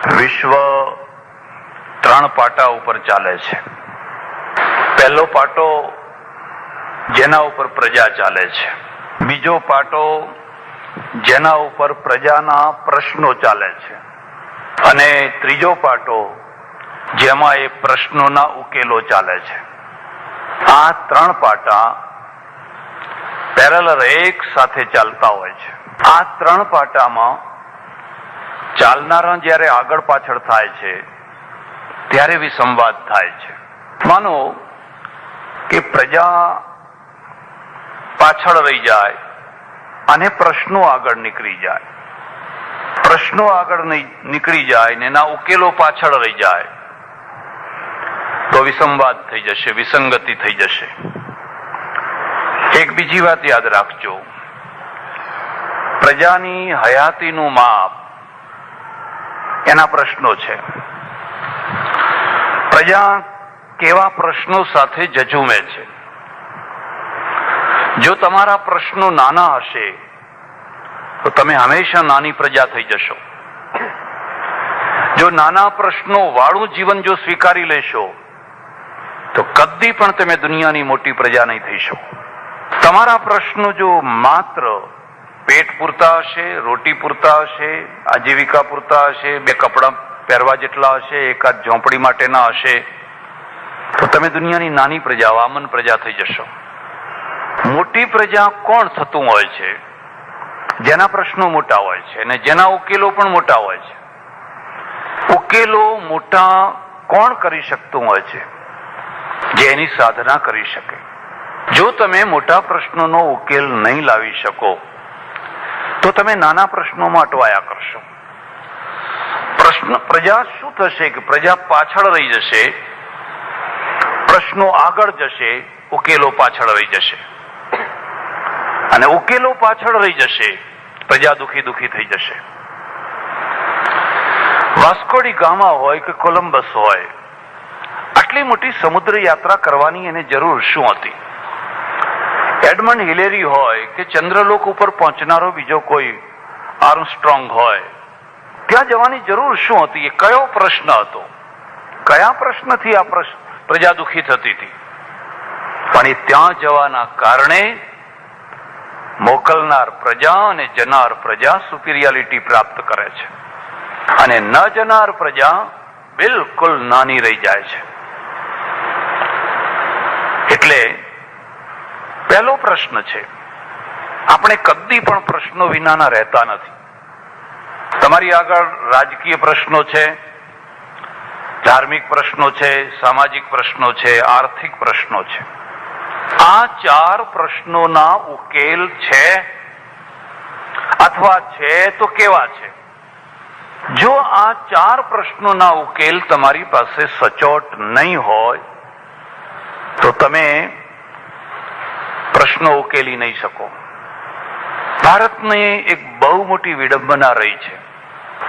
વિશ્વ ત્રણ પાટા ઉપર ચાલે છે. પહેલો પાટો જેના ઉપર પ્રજા ચાલે છે, બીજો પાટો જેના ઉપર પ્રજાના પ્રશ્નો ચાલે છે, અને ત્રીજો પાટો જેમાં એ પ્રશ્નોના ઉકેલો ચાલે છે. આ ત્રણ પાટા પેરેલલ એક સાથે ચાલતા હોય છે. આ ત્રણ પાટામાં ચાલનારા જ્યારે આગળ પાછળ થાય છે ત્યારે વિસંવાદ થાય છે. માનો કે પ્રજા પાછળ રહી જાય અને પ્રશ્નો આગળ નીકળી જાય, પ્રશ્નો આગળ નીકળી જાય ને એના ઉકેલો પાછળ રહી જાય તો વિસંવાદ થઈ જશે, વિસંગતિ થઈ જશે. એક બીજી વાત યાદ રાખજો, પ્રજાની હયાતીનું માપ એના પ્રશ્નો છે. પ્રજા કેવા પ્રશ્નો સાથે ઝઝૂમે છે. જો તમારા પ્રશ્નો નાના હશે તો તમે હંમેશા નાની પ્રજા થઈ જશો. જો નાના પ્રશ્નો વાળું જીવન જો સ્વીકારી લેશો તો કદી પણ તમે દુનિયાની મોટી પ્રજા નહીં થઈ શકો. તમારા પ્રશ્નો જો માત્ર પેટ પૂરતા હશે, રોટી પૂરતા હશે, આજીવિકા પૂરતા હશે, બે કપડાં પહેરવા જેટલા હશે, એકાદ ઝોંપડી માટેના હશે, તો તમે દુનિયાની નાની પ્રજા, વામન પ્રજા થઈ જશો. મોટી પ્રજા કોણ થતું હોય છે? જેના પ્રશ્નો મોટા હોય છે અને જેના ઉકેલો પણ મોટા હોય છે. ઉકેલો મોટા કોણ કરી શકતું હોય છે? જે એની સાધના કરી શકે. જો તમે મોટા પ્રશ્નોનો ઉકેલ નહીં લાવી શકો તો તમે નાના પ્રશ્નોમાં અટવાયા કરશો. પ્રજા શું થશે કે પ્રજા પાછળ રહી જશે, પ્રશ્નો આગળ જશે, ઉકેલો પાછળ રહી જશે. અને ઉકેલો પાછળ રહી જશે, પ્રજા દુખી થઈ જશે. વાસ્કો ડી ગામા હોય કે કોલંબસ હોય, આટલી મોટી સમુદ્ર યાત્રા કરવાની એને જરૂર શું હતી? એડમંડ હિલેરી હોય કે ચંદ્રલોક ઉપર પહોંચનારો બીજો કોઈ આર્મસ્ટ્રોંગ હોય, ત્યાં જવાની જરૂર શું હતી? એ કયો પ્રશ્ન હતો? કયા પ્રશ્નથી આ પ્રજા દુખી થતી હતી? પણ એ ત્યાં જવાના કારણે મોકલનાર પ્રજા અને જનાર પ્રજા સુપિરિયાલિટી પ્રાપ્ત કરે છે, અને ન જનાર પ્રજા બિલકુલ નાની રહી જાય છે. એટલે પહેલો પ્રશ્ન છે, આપણે કદી પણ પ્રશ્નો વિનાના રહેતા નથી. તમારી આગળ રાજકીય પ્રશ્નો છે, ધાર્મિક પ્રશ્નો છે, સામાજિક પ્રશ્નો છે, આર્થિક પ્રશ્નો છે. આ ચાર પ્રશ્નોના ઉકેલ છે અથવા છે તો કેવા છે? જો આ ચાર પ્રશ્નોના ઉકેલ તમારી પાસે સચોટ નહીં હોય તો તમે પ્રશ્નો ઉકેલી નહીં શકો. ભારતની એક બહુ મોટી વિડંબના રહી છે.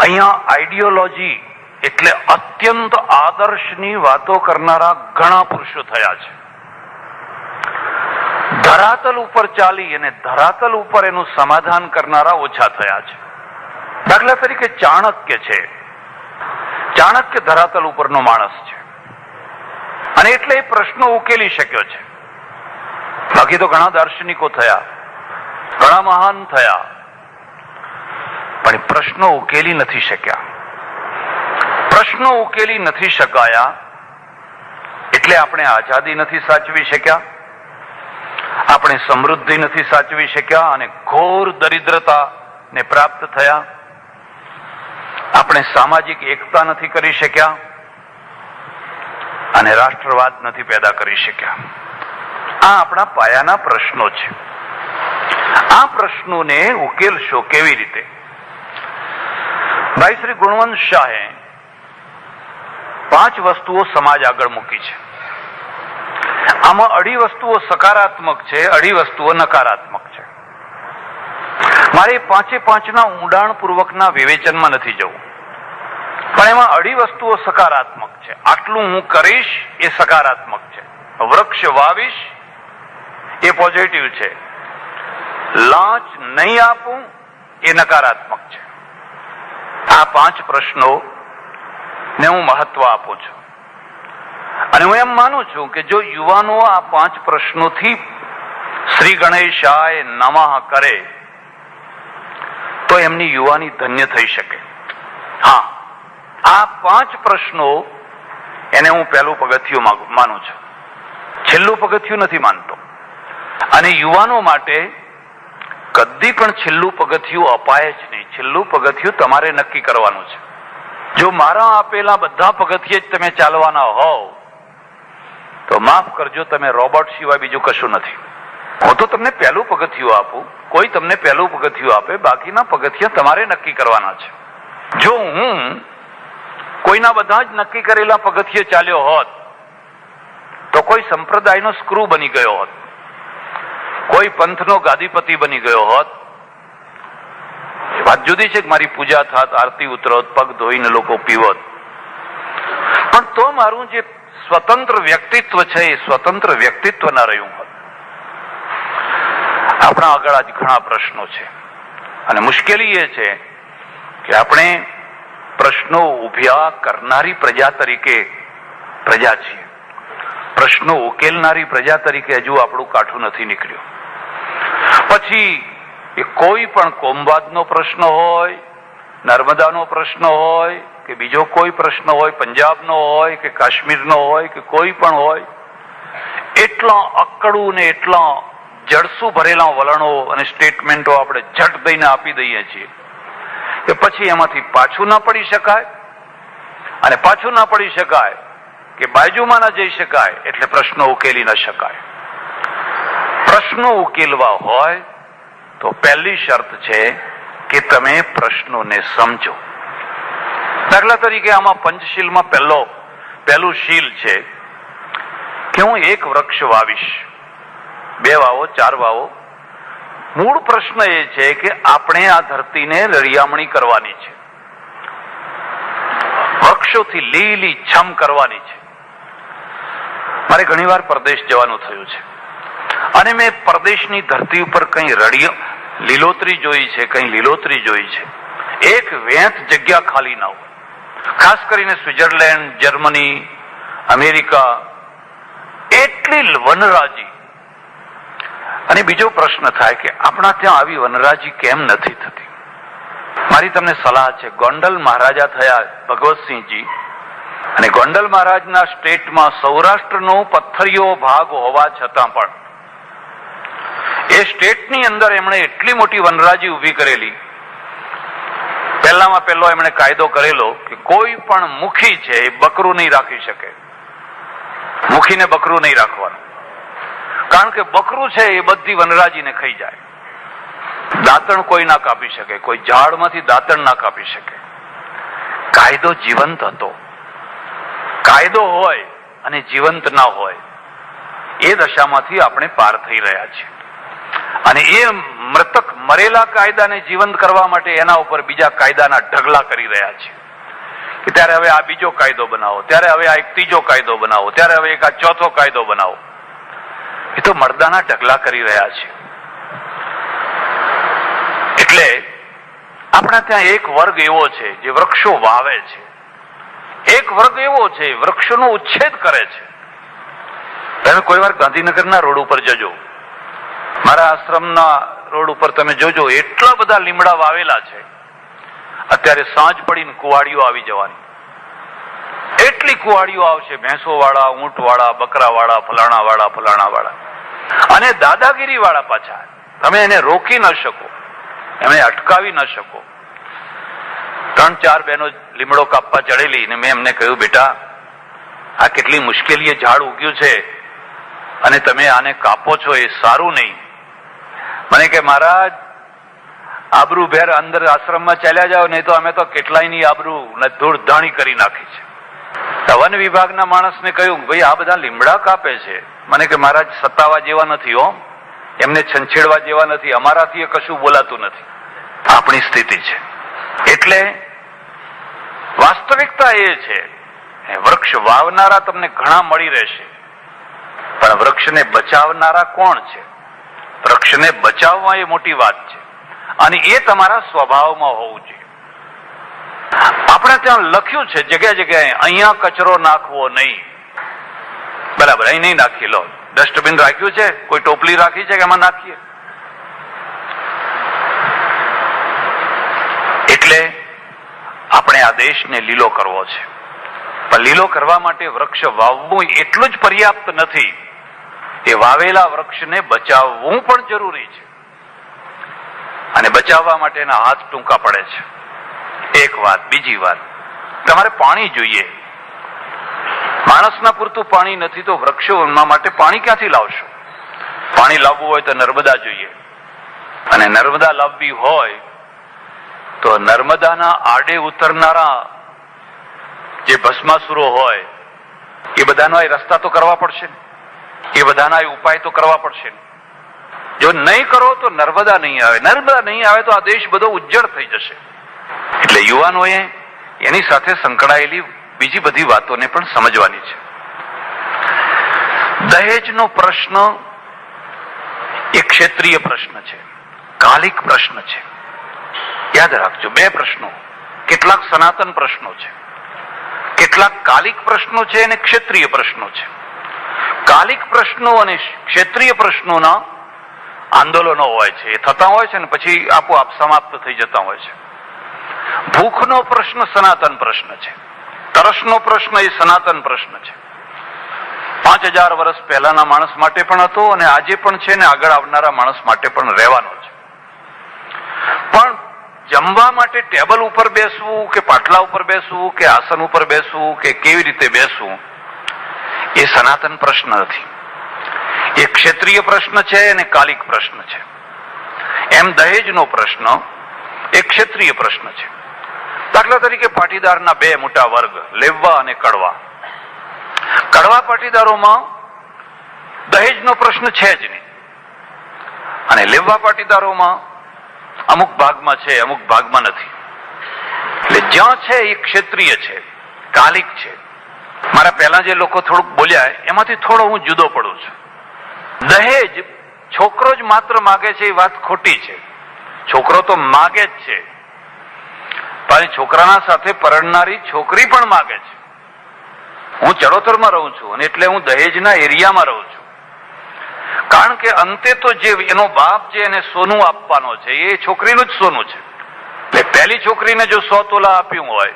અહીંયા આઈડિયોલોજી એટલે અત્યંત આદર્શની વાતો કરનારા ઘણા પુરુષો થયા છે. ધરાતલ ઉપર ચાલી અને ધરાતલ ઉપર એનું સમાધાન કરનારા ઓછા થયા છે. દાખલા તરીકે ચાણક્ય છે. ચાણક્ય ધરાતલ ઉપરનો માણસ છે અને એટલે એ પ્રશ્નો ઉકેલી શક્યો છે. બાકી તો ઘણા દાર્શનિકો થયા, ઘણા મહાન થયા, પણ પ્રશ્નો ઉકેલી નથી શક્યા. પ્રશ્નો ઉકેલી નથી શકાયા એટલે આપણે આઝાદી નથી સાચવી શક્યા, આપણે સમૃદ્ધિ નથી સાચવી શક્યા અને ઘોર દરિદ્રતાને પ્રાપ્ત થયા. આપણે સામાજિક એકતા નથી કરી શક્યા અને રાષ્ટ્રવાદ નથી પેદા કરી શક્યા. આ આપણા પાયાના પ્રશ્નો છે. આ પ્રશ્નોને ઉકેલશો કેવી રીતે? ભાઈ શ્રી ગુણવંત શાહે 5 વસ્તુઓ સમાજ આગળ મૂકી છે. આમાં 2.5 વસ્તુઓ સકારાત્મક છે, 2.5 વસ્તુઓ નકારાત્મક છે. મારે 5 ઊંડાણ પૂર્વકના વિવેચનમાં નથી જવું, પણ એમાં 2.5 વસ્તુઓ સકારાત્મક છે. આટલું હું કરીશ એ સકારાત્મક છે. વૃક્ષ વાવીશ એ પોઝિટિવ છે. લાંચ નહીં આપું એ નકારાત્મક છે. આ 5 પ્રશ્નો ને હું મહત્વ આપું છું. અને હું એમ માનું છું કે જો યુવાનો આ 5 પ્રશ્નોથી શ્રી ગણેશાય નમઃ કરે તો એમની યુવાની ધન્ય થઈ શકે. હા, આ 5 પ્રશ્નો એને હું પહેલું પગથિયું માનું છું, છેલ્લું પગથિયું નથી માનતો. અને યુવાનો માટે કદી પણ છેલ્લું પગથિયું અપાય જ નહીં. છેલ્લું પગથિયું તમારે નક્કી કરવાનું છે. જો મારા આપેલા બધા પગથિયે જ તમે ચાલવાના હોવ તો માફ કરજો, તમે રોબોટ સિવાય બીજું કશું નથી. હું તો તમને પહેલું પગથિયું આપું, કોઈ તમને પહેલું પગથિયું આપે, બાકીના પગથિયા તમારે નક્કી કરવાના છે. જો હું કોઈના બધા જ નક્કી કરેલા પગથિયે ચાલ્યો હોત તો કોઈ સંપ્રદાયનો સ્ક્રૂ બની ગયો હોત, કોઈ પંથનો ગાદીપતિ બની ગયો હોત. વાત જુદી છે કે મારી પૂજા થાત, આરતી ઉતરત, પગ ધોઈને લોકો પીવત, પણ તો મારું જે સ્વતંત્ર વ્યક્તિત્વ છે એ સ્વતંત્ર વ્યક્તિત્વ ના રહ્યું હોત. આપણા આગળ આજ ઘણા પ્રશ્નો છે અને મુશ્કેલી એ છે કે આપણે પ્રશ્નો ઉભ્યા કરનારી પ્રજા તરીકે પ્રજા છીએ, પ્રશ્નો ઉકેલનારી પ્રજા તરીકે હજુ આપણું કાઠું નથી નીકળ્યું. પછી એ કોઈ પણ કોમવાદનો પ્રશ્ન હોય, નર્મદાનો પ્રશ્ન હોય કે બીજો કોઈ પ્રશ્ન હોય, પંજાબનો હોય કે કાશ્મીરનો હોય કે કોઈ પણ હોય, એટલા અકડું ને એટલા જડસું ભરેલા વલણો અને સ્ટેટમેન્ટો આપણે ઝટ દઈને આપી દઈએ છીએ કે પછી એમાંથી પાછું ના પડી શકાય. અને પાછું ના પડી શકાય કે બાજુમાં ના જઈ શકાય એટલે પ્રશ્નો ઉકેલી ન શકાય. પ્રશ્નો ઉકેલવા હોય તો પહેલી શરત છે કે તમે પ્રશ્નોને સમજો. દાખલા તરીકે આમાં પંચશીલમાં પહેલું શીલ છે કે હું એક વૃક્ષ વાવીશ, 2 વાવો, 4 વાવો. મૂળ પ્રશ્ન એ છે કે આપણે આ ધરતીને રળિયામણી કરવાની છે, વૃક્ષોથી લીલી છમ કરવાની છે. મારે ઘણીવાર પરદેશ જવાનું થયું છે અને મેં પરદેશની ધરતી ઉપર કઈ લીલોતરી જોઈ છે, કઈ લીલોતરી જોઈ છે. એક વેંત જગ્યા ખાલી ના હોય. ખાસ કરીને સ્વિટ્ઝરલેન્ડ, જર્મની, અમેરિકા, એટલી વનરાજી. અને બીજો પ્રશ્ન થાય કે આપણા ત્યાં આવી વનરાજી કેમ નથી થતી? મારી તમને સલાહ છે, ગોંડલ મહારાજા થયા ભગવતસિંહજી, અને ગોંડલ મહારાજના સ્ટેટમાં સૌરાષ્ટ્રનો પથ્થરિયો ભાગ હોવા છતાં પણ એ સ્ટેટની અંદર એમણે એટલી મોટી વનરાજી ઉભી કરેલી. પહેલામાં પહેલો એમણે કાયદો કરેલો કે કોઈ પણ મુખી છે એ બકરું નહીં રાખી શકે, મુખીને બકરું નહીં રાખવાનું, કારણ કે બકરું છે એ બધી વનરાજીને ખાઈ જાય. દાંતણ કોઈ ના કાપી શકે, કોઈ ઝાડમાંથી દાંતણ ના કાપી શકે. કાયદો જીવંત હતો. કાયદો હોય અને જીવંત ના હોય એ દશામાંથી આપણે પાર થઈ રહ્યા છીએ. અને એ મૃતક મરેલા કાયદાને જીવંત કરવા માટે એના ઉપર બીજા કાયદાના ઢગલા કરી રહ્યા છે કે ત્યારે હવે આ બીજો કાયદો બનાવો, ત્યારે હવે આ એક ત્રીજો કાયદો બનાવો, ત્યારે હવે એક આ ચોથો કાયદો બનાવો. એ તો મરદાના ઢગલા કરી રહ્યા છે. એટલે આપણા ત્યાં એક વર્ગ એવો છે જે વૃક્ષો વાવે છે, એક વર્ગ એવો છે વૃક્ષોનો ઉચ્છેદ કરે છે. તમે કોઈ વાર ગાંધીનગરના રોડ ઉપર જજો, મારા આશ્રમના રોડ ઉપર તમે જોજો, એટલા બધા લીમડા વાવેલા છે. અત્યારે સાંજ પડીને કુવાડીઓ આવી જવાની, એટલી કુવાડીઓ આવશે, ભેંસો વાળા, ઊંટ વાળા, બકરા વાળા, ફલાણા વાળા, અને દાદાગીરી વાળા પાછા. તમે એને રોકી ન શકો, એમને અટકાવી ન શકો. 3-4 બહેનો લીમડો કાપવા ચડેલી ને મેં એમને કહ્યું, બેટા આ કેટલી મુશ્કેલીએ ઝાડ ઉગ્યું છે અને તમે આને કાપો છો, એ સારું નહીં. મને કે મહારાજ આબરૂ ભેર અંદર આશ્રમમાં ચાલ્યા જાઓ, નહીં તો અમે તો કેટલાયની આબરૂ ધૂળ ધાણી કરી નાખી છે. વન વિભાગના માણસને કહ્યું, ભાઈ આ બધા લીમડા કાપે છે. મને કે મહારાજ સતાવા જેવા નથી હો, એમને છંછેડવા જેવા નથી, અમારાથી કશું બોલાતું નથી. આપણી સ્થિતિ છે. એટલે વાસ્તવિકતા એ છે, વૃક્ષ વાવનારા તમને ઘણા મળી રહેશે, પણ વૃક્ષને બચાવનારા કોણ છે? વૃક્ષને બચાવવા એ મોટી વાત છે, અને એ તમારા સ્વભાવમાં હોવું જોઈએ. આપણે ત્યાં લખ્યું છે જગ્યા જગ્યાએ અહીંયા કચરો નાખવો નહીં. બરાબર, અહીં નહીં નાખી લો. ડસ્ટબિન રાખ્યું છે, કોઈ ટોપલી રાખી છે કે એમાં નાખીએ. એટલે આપણે આ દેશને લીલો કરવો છે, પણ લીલો કરવા માટે વૃક્ષ વાવવું એટલું જ પર્યાપ્ત નથી. એ વાવેલા વૃક્ષને બચાવવું પણ જરૂરી છે, અને બચાવવા માટેના હાથ ટૂંકા પડે છે. એક વાત. બીજી વાત, તમારે પાણી જોઈએ. માણસના પૂરતું પાણી નથી તો વૃક્ષોના માટે પાણી ક્યાંથી લાવશો? પાણી લાવવું હોય તો નર્મદા જોઈએ, અને નર્મદા લાવવી હોય તો નર્મદાના આડે ઉતરનારા જે ભસ્માસુરો હોય એ બધાના રસ્તા તો કરવા પડશે ને, એ બધાના ઉપાય તો કરવા પડશે ને. જો નહીં કરો તો નર્મદા નહીં આવે. નર્મદા નહીં આવે તો આ દેશ બધો ઉજ્જડ થઈ જશે. એટલે યુવાનોએ એની સાથે સંકળાયેલી બીજી બધી વાતોને પણ સમજવાની છે. દહેજનો પ્રશ્ન એ ક્ષેત્રીય પ્રશ્ન છે, કાલિક પ્રશ્ન છે. યાદ રાખજો, બે પ્રશ્નો. કેટલાક સનાતન પ્રશ્નો છે, કેટલાક કાલિક પ્રશ્નો છે અને ક્ષેત્રીય પ્રશ્નો છે. કાલિક પ્રશ્નો અને ક્ષેત્રીય પ્રશ્નોના આંદોલનો હોય છે, એ થતા હોય છે ને પછી આપોઆપ સમાપ્ત થઈ જતા હોય છે. ભૂખનો પ્રશ્ન સનાતન પ્રશ્ન છે, તરસનો પ્રશ્ન એ સનાતન પ્રશ્ન છે. 5000 વર્ષ પહેલાના માણસ માટે પણ હતો અને આજે પણ છે ને આગળ આવનારા માણસ માટે પણ રહેવાનો છે. પણ જમવા માટે ટેબલ ઉપર બેસવું કે પાટલા ઉપર બેસવું કે આસન ઉપર બેસવું કે કેવી રીતે બેસવું એ સનાતન પ્રશ્ન નથી. એ ક્ષેત્રીય પ્રશ્ન છે અને કાલિક પ્રશ્ન છે. એમ દહેજનો પ્રશ્ન એ ક્ષેત્રીય પ્રશ્ન છે. દાખલા તરીકે પાટીદારના બે મોટા વર્ગ, લેવવા અને કડવા. કડવા પાટીદારોમાં દહેજનો પ્રશ્ન છે જ નહીં, અને લેવવા પાટીદારોમાં અમુક ભાગમાં છે, અમુક ભાગમાં નથી. એટલે જ્યાં છે એ ક્ષેત્રીય છે, કાલિક છે. મારા પહેલા જે લોકો થોડુંક બોલ્યા એમાંથી થોડો હું જુદો પડું છું. દહેજ છોકરો જ માત્ર માગે છે એ વાત ખોટી છે. છોકરો તો માગે જ છે, પણ છોકરાના સાથે પરણનારી છોકરી પણ માગે છે. હું ચરોતરમાં રહું છું અને એટલે હું દહેજના એરિયામાં રહું છું. કારણ કે અંતે તો જે એનો બાપ જે એને સોનું આપવાનો છે એ છોકરીનું જ સોનું છે. એટલે પહેલી છોકરીને જો 100 તોલા આપ્યું હોય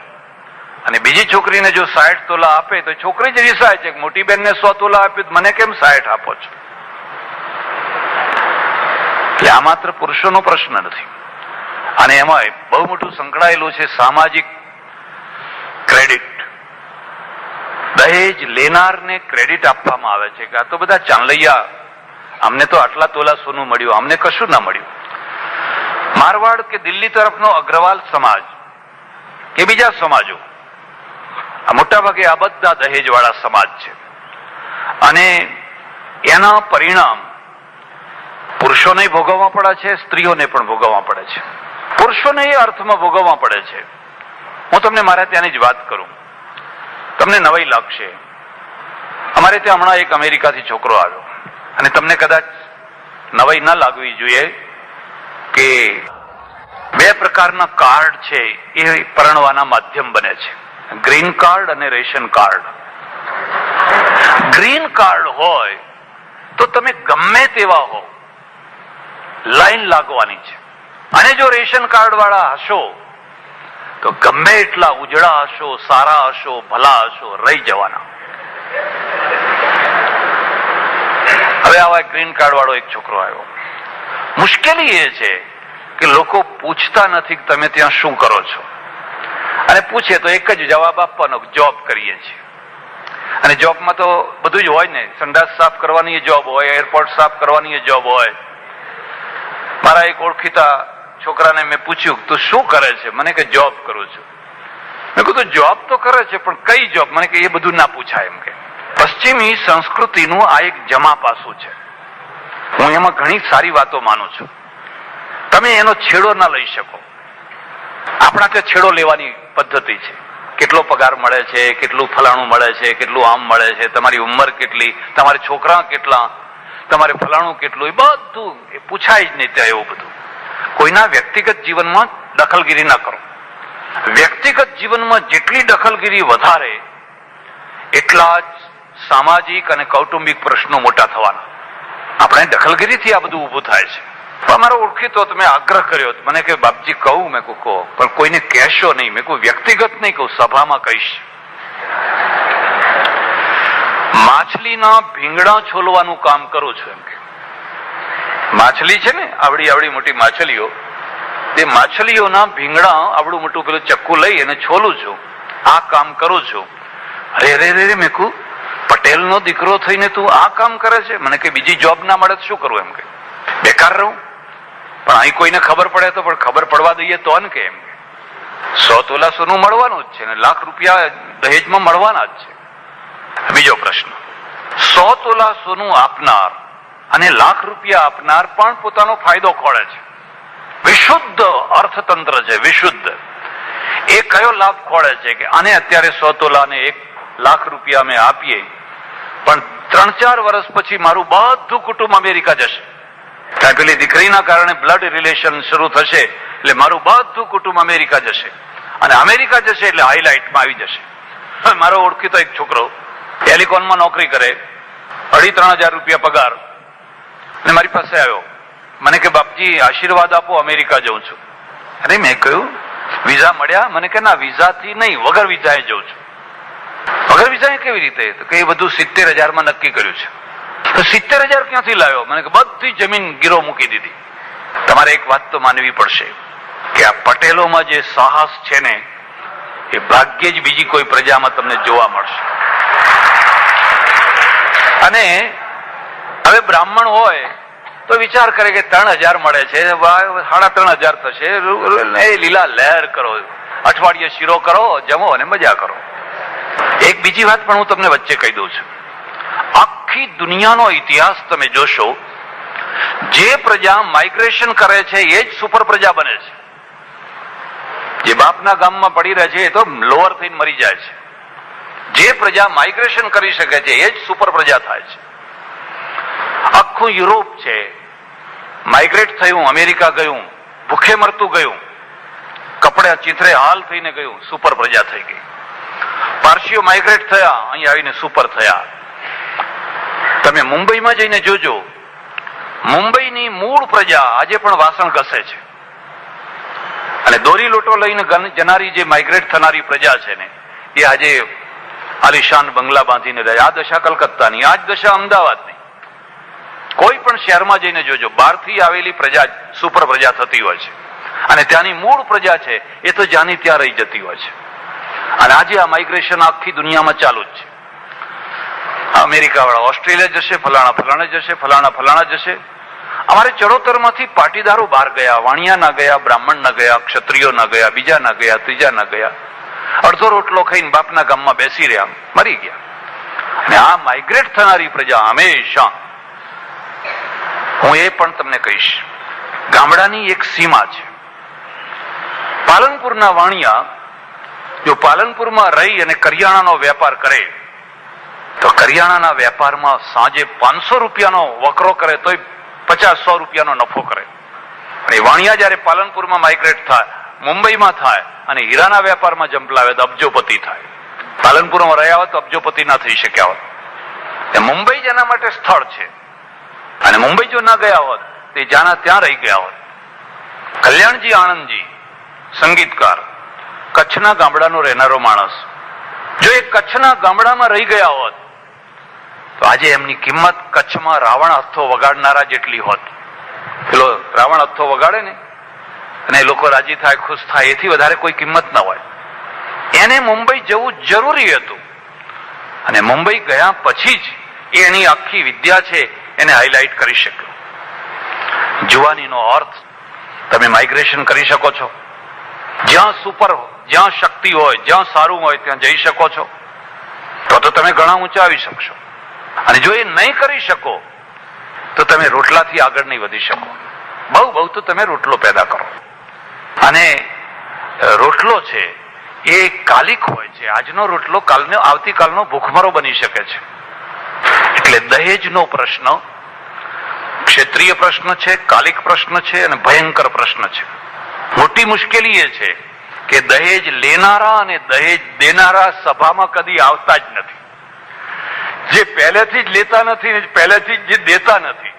અને બીજી છોકરીને જો 60 તોલા આપે તો છોકરી જ રિસાય છે કે મોટી બેનને 100 તોલા આપ્યું, મને કેમ 60 આપો છો? એટલે આ માત્ર પુરુષોનો પ્રશ્ન નથી, અને એમાં બહુ મોટું સંકળાયેલું છે સામાજિક ક્રેડિટ. દહેજ લેનારને ક્રેડિટ આપવામાં આવે છે કે આ તો બધા ચાંલૈયા, અમને તો આટલા તોલા સોનું મળ્યું, અમને કશું ના મળ્યું. મારવાડ કે દિલ્હી તરફનો અગ્રવાલ સમાજ કે બીજા સમાજો, આ મોટા ભાગે આ બધા દહેજ વાળા સમાજ છે, અને એના પરિણામ પુરુષોને ભોગવવા પડે છે, સ્ત્રીઓને પણ ભોગવવા પડે છે. પુરુષોને એ અર્થમાં ભોગવવા પડે છે, હું તમને મારા ત્યાંની જ વાત કરું, તમને નવાઈ લાગશે. અમારે ત્યાં હમણાં એક અમેરિકાથી છોકરો આવ્યો, અને તમને કદાચ નવાઈ ન લાગવી જોઈએ કે 2 પ્રકારના કાર્ડ છે એ પરણવાના માધ્યમ બને છે, ગ્રીન કાર્ડ અને રેશન કાર્ડ. ગ્રીન કાર્ડ હોય તો તમે ગમે તેવા હો, લાઈન લાગવાની છે, અને જો રેશન કાર્ડ વાળા હશો તો ગમે એટલા ઉજળા હશો, સારા હશો, ભલા હશો, રહી જવાના. હવે આવા ગ્રીન કાર્ડ વાળો એક છોકરો આવ્યો. મુશ્કેલી એ છે કે લોકો પૂછતા નથી કે તમે ત્યાં શું કરો છો, અને પૂછે તો એક જ જવાબ આપવાનો, જોબ કરીએ છીએ. અને જોબમાં તો બધું જ હોય ને, સંડાસ સાફ કરવાની જોબ હોય, એરપોર્ટ સાફ કરવાની જોબ હોય. મારા એક ઓળખીતા છોકરાને મેં પૂછ્યું તું શું કરે છે? મને કે જોબ કરું છું. મેં કીધું જોબ તો કરે છે પણ કઈ જોબ? મને કે એ બધું ના પૂછાય. એમ કે પશ્ચિમી સંસ્કૃતિનું આ એક જમા પાસું છે. હું એમાં ઘણી સારી વાતો માનું છું, તમે એનો છેડો ના લઈ શકો. આપણા ત્યાં છેડો લેવાની પદ્ધતિ છે, કેટલો પગાર મળે છે, કેટલું ફલાણું મળે છે, કેટલું આમ મળે છે, તમારી ઉંમર કેટલી, તમારે છોકરા કેટલા, તમારે ફલાણું કેટલું, એ બધું એ પૂછાય જ નહીં ત્યાં. એવું બધું કોઈના વ્યક્તિગત જીવનમાં દખલગીરી ના કરો. વ્યક્તિગત જીવનમાં જેટલી દખલગીરી વધારે એટલા જ સામાજિક અને કૌટુંબિક પ્રશ્નો મોટા થવાના. આપણે દખલગીરીથી આ બધું ઊભું થાય છે. અમારો ઓળખીતો મેં આગ્રહ કર્યો, મને કે બાપજી કહું, મેં કહો પણ કોઈને કહેશો નહીં. મેં કહું વ્યક્તિગત નહીં કહું, સભામાં કહીશ. માછલીના ભીંગડા છોલવાનું કામ કરું છું. એમ કે માછલી છે ને, આવડી મોટી માછલીઓ, તે માછલીઓના ભીંગડા આવડું મોટું પેલું ચક્કુ લઈ અને છોલું છું. આ કામ કરું છું. અરે મેં કહું પટેલનો દીકરો થઈને તું આ કામ કરે છે? મને કે બીજી જોબ ના મળે તો શું કરું? એમ કે બેકાર રહું. પણ અહીં કોઈને ખબર પડે તો, પણ ખબર પડવા દઈએ તો ને, કે એમ 100 તોલા સોનું મળવાનું જ છે ને લાખ રૂપિયા દહેજમાં મળવાના જ છે. બીજો પ્રશ્ન, 100 તોલા સોનું આપનાર અને લાખ રૂપિયા આપનાર પણ પોતાનો ફાયદો ખોળે છે. વિશુદ્ધ અર્થતંત્ર છે, વિશુદ્ધ. એ કયો લાભ ખોળે છે કે આને અત્યારે 100 તોલા ને 1 લાખ રૂપિયા અમે આપીએ, પણ 3-4 વર્ષ પછી મારું બધું કુટુંબ અમેરિકા જશે. ત્યાં પેલી દીકરીના કારણે બ્લડ રિલેશન શરૂ થશે, એટલે મારું બધું કુટુંબ અમેરિકા જશે. અને અમેરિકા જશે એટલે હાઈલાઇટમાં આવી જશે. મારો ઓળખીતો એક છોકરો ટેલિકોમમાં નોકરી કરે, 2,500-3,000 રૂપિયા પગાર, અને મારી પાસે આવ્યો. મને કે બાપજી આશીર્વાદ આપો, અમેરિકા જઉં છું. અરે મેં કહ્યું વિઝા મળ્યા? મને કે ના, વિઝાથી નહીં, વગર વિઝાએ જઉં છું. વગર વિઝાએ કેવી રીતે? તો કે એ બધું 70,000 નક્કી કર્યું છે. તો 70,000 ક્યાંથી લાવ્યો? મને કે બધી જમીન ગીરો મૂકી દીધી. તમારે એક વાત તો માનવી પડશે કે આ પટેલોમાં જે સાહસ છે ને, એ ભાગ્યે જ બીજી કોઈ પ્રજામાં તમને જોવા મળશે. અને હવે બ્રાહ્મણ હોય તો વિચાર કરે કે 3,000 મળે છે, 3,500 થશે, એ લીલા લહેર કરો, અઠવાડિયે શીરો કરો, જમો અને મજા કરો. એક બીજી વાત પણ હું તમને વચ્ચે કહી દઉં છું. આખી દુનિયાનો ઇતિહાસ તમે જોશો, જે પ્રજા માઇગ્રેશન કરે છે એ જ સુપર પ્રજા બને છે. જે બાપના ગામમાં પડી રહે છે એ તો લોઅર થઈને મરી જાય છે. જે પ્રજા માઇગ્રેશન કરી શકે છે એ જ સુપર પ્રજા થાય છે. આખું યુરોપ છે, માઇગ્રેટ થયું, અમેરિકા ગયું, ભૂખે મરતું ગયું, કપડે ચિત્રે હાલ થઈને ગયું, સુપર પ્રજા થઈ ગઈ. પારસીઓ માઇગ્રેટ થયા, અહીં આવીને સુપર થયા. તમે મુંબઈમાં જઈને જોજો, મુંબઈની મૂળ પ્રજા આજે પણ વાસણ ઘસે છે. અને દોરી લોટો લઈને જનારી જે માઇગ્રેટ થનારી પ્રજા છે ને, એ આજે આલિશાન બંગલા બાંધીને રહે. આ દશા કલકત્તાની, આ જ દશા અમદાવાદની. કોઈ પણ શહેરમાં જઈને જોજો, બહારથી આવેલી પ્રજા સુપર પ્રજા થતી હોય છે, અને ત્યાંની મૂળ પ્રજા છે એ તો જ્યાંની ત્યાં રહી જતી હોય છે. અને આજે આ માઇગ્રેશન આખી દુનિયામાં ચાલુ જ છે. અમેરિકા વાળા ઓસ્ટ્રેલિયા જશે, ફલાણા જશે, ફલાણા જશે. અમારે ચડોતરમાંથી પાટીદારો બહાર ગયા, વાણિયા ના ગયા, બ્રાહ્મણ ના ગયા, ક્ષત્રિયો ના ગયા, બીજા ના ગયા, ત્રીજા ના ગયા. અડધો રોટલો ખાઈને બાપના ગામમાં બેસી રહ્યા, મરી ગયા. અને આ માઇગ્રેટ થનારી પ્રજા હંમેશા, હું એ પણ તમને કહીશ, ગામડાની એક સીમા છે. પાલનપુરના વાણિયા જો પાલનપુરમાં રહી અને કરિયાણાનો વેપાર કરે, તો કરિયાણાના વેપારમાં સાંજે 500 રૂપિયાનો વકરો કરે તોય 50-100 રૂપિયાનો નફો કરે. અને વાણિયા જયારે પાલનપુરમાં માઇગ્રેટ થાય, મુંબઈમાં થાય અને હીરાના વેપારમાં જંપલાવે તો અબજોપતિ થાય. પાલનપુરમાં રહ્યા હોત તો અબજોપતિ ના થઈ શક્યા હોત. મુંબઈ જ એના માટે સ્થળ છે. અને મુંબઈ જો ના ગયા હોત તો જ્યાં ત્યાં રહી ગયા હોત. કલ્યાણજી આણંદજી, સંગીતકાર, કચ્છના ગામડાનો રહેનારો માણસ, જો એ કચ્છના ગામડામાં રહી ગયા હોત તો આજે એમની કિંમત કચ્છમાં રાવણ હથ્થો વગાડનારા જેટલી હોત. પેલો રાવણ હથ્થો વગાડે ને અને લોકો રાજી થાય, ખુશ થાય, એથી વધારે કોઈ કિંમત ના હોય. એને મુંબઈ જવું જરૂરી હતું, અને મુંબઈ ગયા પછી જ એની આખી વિદ્યા છે એને હાઇલાઇટ કરી શક્યો. જુવાનીનો અર્થ, તમે માઇગ્રેશન કરી શકો છો. જ્યાં શક્તિ હોય, જ્યાં સારું હોય ત્યાં જઈ શકો છો, તો તમે ઘણા ઊંચા આવી શકશો. અને જો એ નહીં કરી શકો તો તમે રોટલાથી આગળ નહીં વધી શકો. બહુ તો તમે રોટલો પેદા કરો. અને રોટલો છે એ કાલિક હોય છે. આજનો રોટલો આવતીકાલનો ભૂખમરો બની શકે છે. એટલે દહેજનો પ્રશ્ન ક્ષેત્રીય પ્રશ્ન છે, કાલિક પ્રશ્ન છે અને ભયંકર પ્રશ્ન છે. મોટી મુશ્કેલી એ છે કે દહેજ લેનારા અને દહેજ દેનારા સભામાં કદી આવતા જ નથી. જે પહેલેથી જ લેતા નથી, પહેલેથી જ જે દેતા નથી,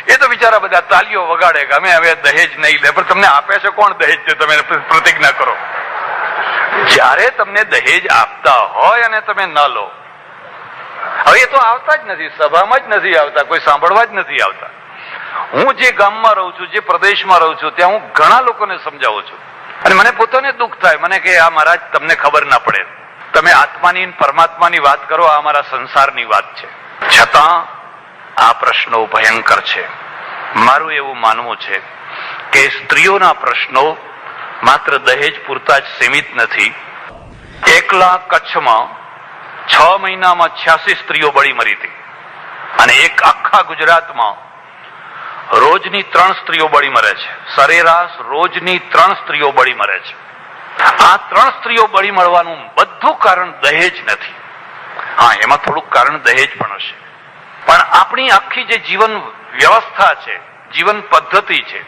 એ તો બિચારા બધા તાલીઓ વગાડે કે અમે હવે દહેજ નહીં લે. પણ તમને આપે છે કોણ દહેજ? છે તમે પ્રતિજ્ઞા કરો. જ્યારે તમને દહેજ આપતા હોય અને તમે ન લો, હવે એ તો આવતા જ નથી, સભામાં જ નથી આવતા, કોઈ સાંભળવા જ નથી આવતા. હું જે ગામમાં રહું છું, જે પ્રદેશમાં રહું છું, ત્યાં હું ઘણા લોકોને સમજાવું છું અને મને પોતાને દુઃખ થાય. મને કે આ મહારાજ તમને ખબર ના પડે, તમે આત્માની પરમાત્માની વાત કરો, આ અમારા સંસારની વાત છે. છતાં આ પ્રશ્નો ભયંકર છે. મારું એવું માનવું છે કે સ્ત્રીઓના પ્રશ્નો માત્ર દહેજ પૂરતા જ સીમિત નથી. એકલા કચ્છમાં 6 મહિનામાં 86 સ્ત્રીઓ બળી મરી હતી અને એક આખા ગુજરાતમાં રોજની 3 સ્ત્રીઓ બળી મરે છે. સરેરાશ રોજની 3 સ્ત્રીઓ બળી મરે છે. આ 3 સ્ત્રીઓ બળી મળવાનું બધું કારણ દહેજ નથી. હા, એમાં થોડુંક કારણ દહેજ પણ હશે, પણ આપણી આખી જે જીવન વ્યવસ્થા છે, જીવન પદ્ધતિ છે,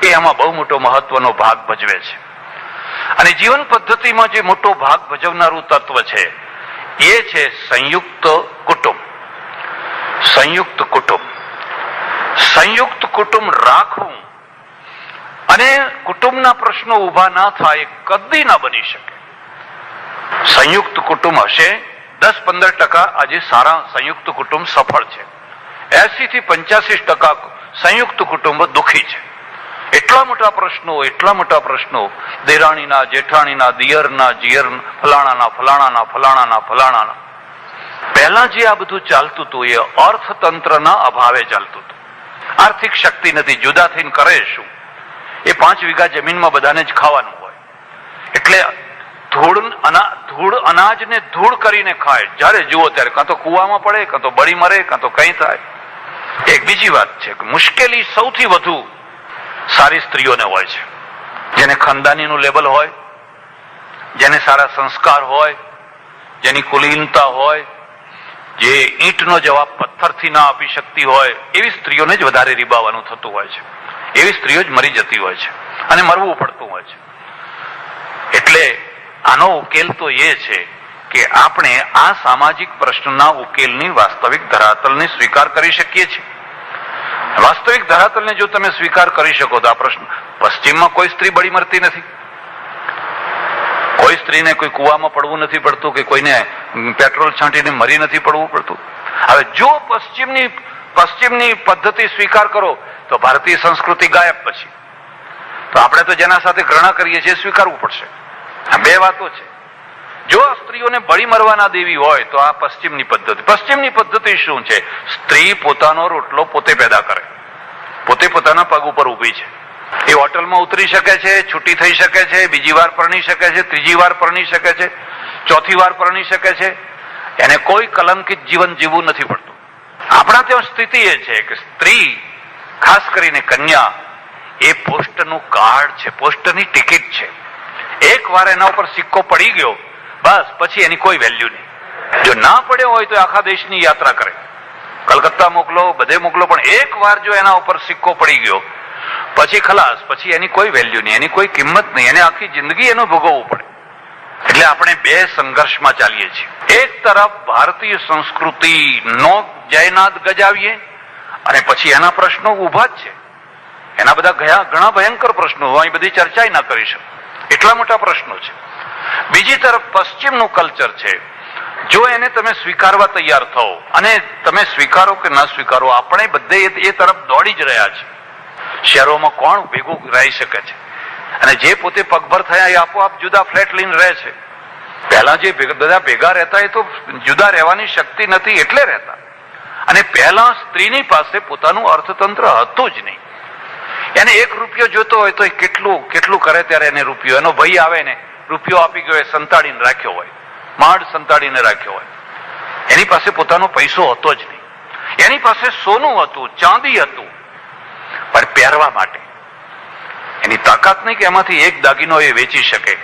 એ એમાં બહુ મોટો મહત્વનો ભાગ ભજવે છે. અને જીવન પદ્ધતિમાં જે મોટો ભાગ ભજવનારું તત્વ છે એ છે સંયુક્ત કુટુંબ. સંયુક્ત કુટુંબ, સંયુક્ત કુટુંબ રાખવું અને કુટુંબના પ્રશ્નો ઉભા ના થાય, કદી ના બની શકે. સંયુક્ત કુટુંબ હશે 10-15% આજે સારા સંયુક્ત કુટુંબ સફળ છે. 80 થી 85% સંયુક્ત કુટુંબ દુઃખી છે. એટલા મોટા પ્રશ્નો દેરાણીના, જેઠાણીના, દિયરના, જીયર, ફલાણાના. પહેલા જે આ બધું ચાલતું હતું એ અર્થતંત્રના અભાવે ચાલતું હતું. આર્થિક શક્તિ નથી, જુદા થઈને કરે શું? એ 5 વીઘા જમીનમાં બધાને જ ખાવાનું હોય એટલે ધૂળ અનાજને ધૂળ કરીને ખાય. જ્યારે જુઓ ત્યારે કાં તો કુવામાં પડે, કાં તો બળી મરે, કાં તો કંઈ થાય. એક બીજી વાત છે કે મુશ્કેલી સૌથી વધુ સારી સ્ત્રીઓને હોય છે, જેને ખાનદાનીનું લેબલ હોય, જેને સારા સંસ્કાર હોય, જેની કુલીનતા હોય, જે ઈંટનો જવાબ પથ્થરથી ના આપી શકતી હોય, એવી સ્ત્રીઓને જ વધારે રીબાવાનું થતું હોય છે. એવી સ્ત્રીઓ જ મરી જતી હોય છે અને મરવું પડતું હોય છે. એટલે આનો ઉકેલ તો એ છે કે આપણે આ સામાજિક પ્રશ્નના ઉકેલની વાસ્તવિક ધરાતલને સ્વીકાર કરી શકીએ છીએ. વાસ્તવિક ધરાતલને જો તમે સ્વીકાર કરી શકો તો આ પ્રશ્ન, પશ્ચિમમાં કોઈ સ્ત્રી બળી મરતી નથી, કોઈ સ્ત્રીને કોઈ કુવામાં પડવું નથી પડતું કે કોઈને પેટ્રોલ છાંટીને મરી નથી પડવું પડતું. હવે જો પશ્ચિમની પદ્ધતિ સ્વીકાર કરો તો ભારતીય સંસ્કૃતિ ગાયબ. પછી તો આપણે તો જેના સાથે ઘૃણા કરીએ છીએ સ્વીકારવું પડશે. આ 2 વાતો છે. જો આ સ્ત્રીઓને બળી મરવા ના દેવી હોય તો આ પશ્ચિમની પદ્ધતિ. પશ્ચિમની પદ્ધતિ શું છે? સ્ત્રી પોતાનો રોટલો પોતે પેદા કરે, પોતે પોતાના પગ ઉપર ઊભી છે. એ હોટલમાં ઉતરી શકે છે, છૂટી થઈ શકે છે, બીજી વાર પરણી શકે છે, ત્રીજી વાર પરણી શકે છે, ચોથી વાર પરણી શકે છે. એને કોઈ કલંકિત જીવન જીવવું નથી પડતું. આપણા ત્યાં સ્થિતિ એ છે કે સ્ત્રી, ખાસ કરીને કન્યા, એ પોસ્ટનું કાર્ડ છે, પોસ્ટની ટિકિટ છે. એક વાર એના ઉપર સિક્કો પડી ગયો બસ, પછી એની કોઈ વેલ્યુ નહીં. જો ના પડ્યો હોય તો આખા દેશની યાત્રા કરે, કલકત્તા મોકલો, બધે મોકલો, પણ એક વાર જો એના ઉપર સિક્કો પડી ગયો પછી ખલાસ, પછી એની કોઈ વેલ્યુ નહીં, એની કોઈ કિંમત નહીં, એને આખી જિંદગી એનું ભોગવવું પડે. એટલે આપણે 2 સંઘર્ષમાં ચાલીએ છીએ. એક તરફ ભારતીય સંસ્કૃતિનો જયનાદ ગજાવીએ અને પછી એના પ્રશ્નો ઉભા જ છે, એના બધા ઘણા ભયંકર પ્રશ્નો, અહીં બધી ચર્ચા ના કરી શકે, એટલા મોટા પ્રશ્નો છે. બીજી તરફ પશ્ચિમનું કલ્ચર છે. જો એને તમે સ્વીકારવા તૈયાર થો, અને તમે સ્વીકારો કે ના સ્વીકારો, આપણે બધે એ તરફ દોડી જ રહ્યા છે. શહેરોમાં કોણ ભેગું રહી શકે છે? અને જે પોતે પગભર થયા એ આપોઆપ જુદા ફ્લેટ લઈને રહે છે. પહેલા જે બધા ભેગા રહેતા એ તો જુદા રહેવાની શક્તિ નથી એટલે રહેતા. અને પહેલા સ્ત્રીની પાસે પોતાનું અર્થતંત્ર હતું જ નહીં. એને 1 રૂપિયો જોતો હોય તો કેટલું કરે ત્યારે એને રૂપિયો, એનો ભાઈ આવે ને રૂપિયો આપી ગયો, એ સંતાડીને રાખ્યો હોય, માંડ સંતાડીને રાખ્યો હોય. એની પાસે પોતાનો પૈસો હતો જ નહીં. એની પાસે સોનું હતું, ચાંદી હતું, પણ પહેરવા માટે એની તાકાત નહીં કે એમાંથી એક દાગીનો એ વેચી શકે,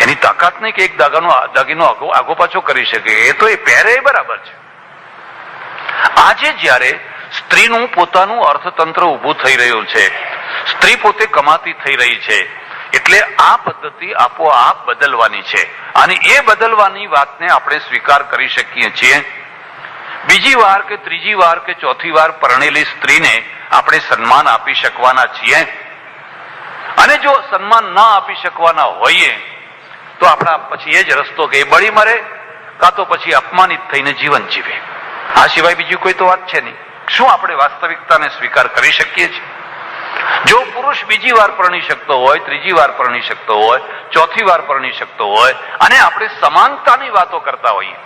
એની તાકાત નહીં કે એક દાગીનો આગો પાછો કરી શકે. એ તો એ પહેરે એ બરાબર છે. આજે જ્યારે સ્ત્રીનું પોતાનું અર્થતંત્ર ઊભું થઈ રહ્યું છે, સ્ત્રી પોતે કમાતી થઈ રહી છે, એટલે આ પદ્ધતિ આપોઆપ બદલવાની છે અને એ બદલવાની વાતને આપણે સ્વીકાર કરી શકીએ છીએ. બીજી વાર કે ત્રીજી વાર કે ચોથી વાર પરણેલી સ્ત્રીને આપણે સન્માન આપી શકવાના છીએ અને જો સન્માન ના આપી શકવાના હોઈએ તો આપણા પછી એ જ રસ્તો કે એ બળી મરે કાં તો પછી અપમાનિત થઈને જીવન જીવે. આ સિવાય બીજી કોઈ તો વાત છે નહીં. શું આપણે વાસ્તવિકતાને સ્વીકાર કરી શકીએ છીએ? જો પુરુષ બીજી વાર પરણી શકતો હોય, ત્રીજી વાર પરણી શકતો હોય, ચોથી વાર પરણી શકતો હોય અને આપણે સમાનતાની વાતો કરતા હોઈએ,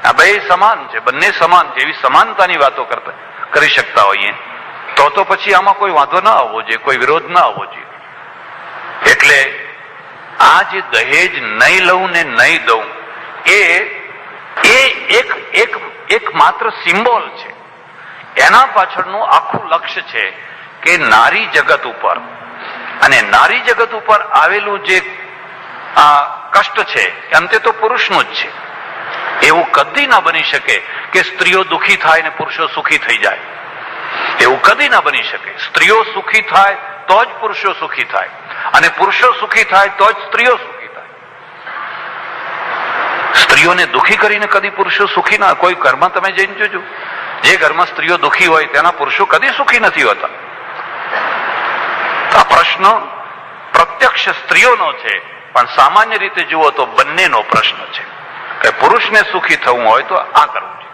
આ બે સમાન છે, બંને સમાન છે એવી સમાનતાની વાતો કરી શકતા હોઈએ તો પછી આમાં કોઈ વાંધો ના આવવો જોઈએ, કોઈ વિરોધ ના આવવો જોઈએ. એટલે આ જે દહેજ નહીં લઉં ને નહીં દઉં એ એક માત્ર સિમ્બોલ છે. એના પાછળનું આખું લક્ષ્ય છે કે નારી જગત ઉપર અને નારી જગત ઉપર આવેલું જે કષ્ટ છે અંતે તો પુરુષનું જ છે. એવું કદી ના બની શકે કે સ્ત્રીઓ દુઃખી થાય ને પુરુષો સુખી થઈ જાય. એવું કદી ના બની શકે. સ્ત્રીઓ સુખી થાય તો જ પુરુષો સુખી થાય અને પુરુષો સુખી થાય તો જ સ્ત્રીઓ સુખી થાય. સ્ત્રીઓને દુઃખી કરીને કદી પુરુષો સુખી ના. કોઈ ઘરમાં તમે જઈને જોજો, જે ઘરમાં સ્ત્રીઓ દુઃખી હોય તેના પુરુષો કદી સુખી નથી હોતા. આ પ્રશ્ન પ્રત્યક્ષ સ્ત્રીઓનો છે પણ સામાન્ય રીતે જુઓ તો બંનેનો પ્રશ્ન છે કે પુરુષને સુખી થવું હોય તો આ કરવું છે.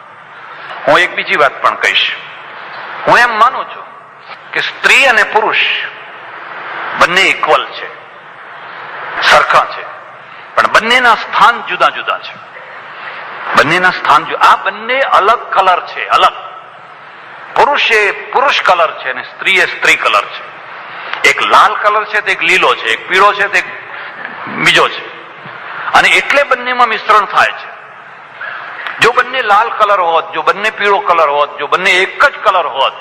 હું એક બીજી વાત પણ કહીશ. હું એમ માનું છું કે સ્ત્રી અને પુરુષ બંને ઇક્વલ છે, સરખા છે, પણ બંનેના સ્થાન જુદા જુદા છે. બંનેના સ્થાન આ બંને અલગ કલર છે. અલગ પુરુષ એ પુરુષ કલર છે અને સ્ત્રી એ સ્ત્રી કલર છે. એક લાલ કલર છે તો એક લીલો છે, એક પીળો છે તો એક બીજો છે અને એટલે બંનેમાં મિશ્રણ થાય છે. જો બંને લાલ કલર હોત, જો બંને પીળો કલર હોત, જો બંને એક જ કલર હોત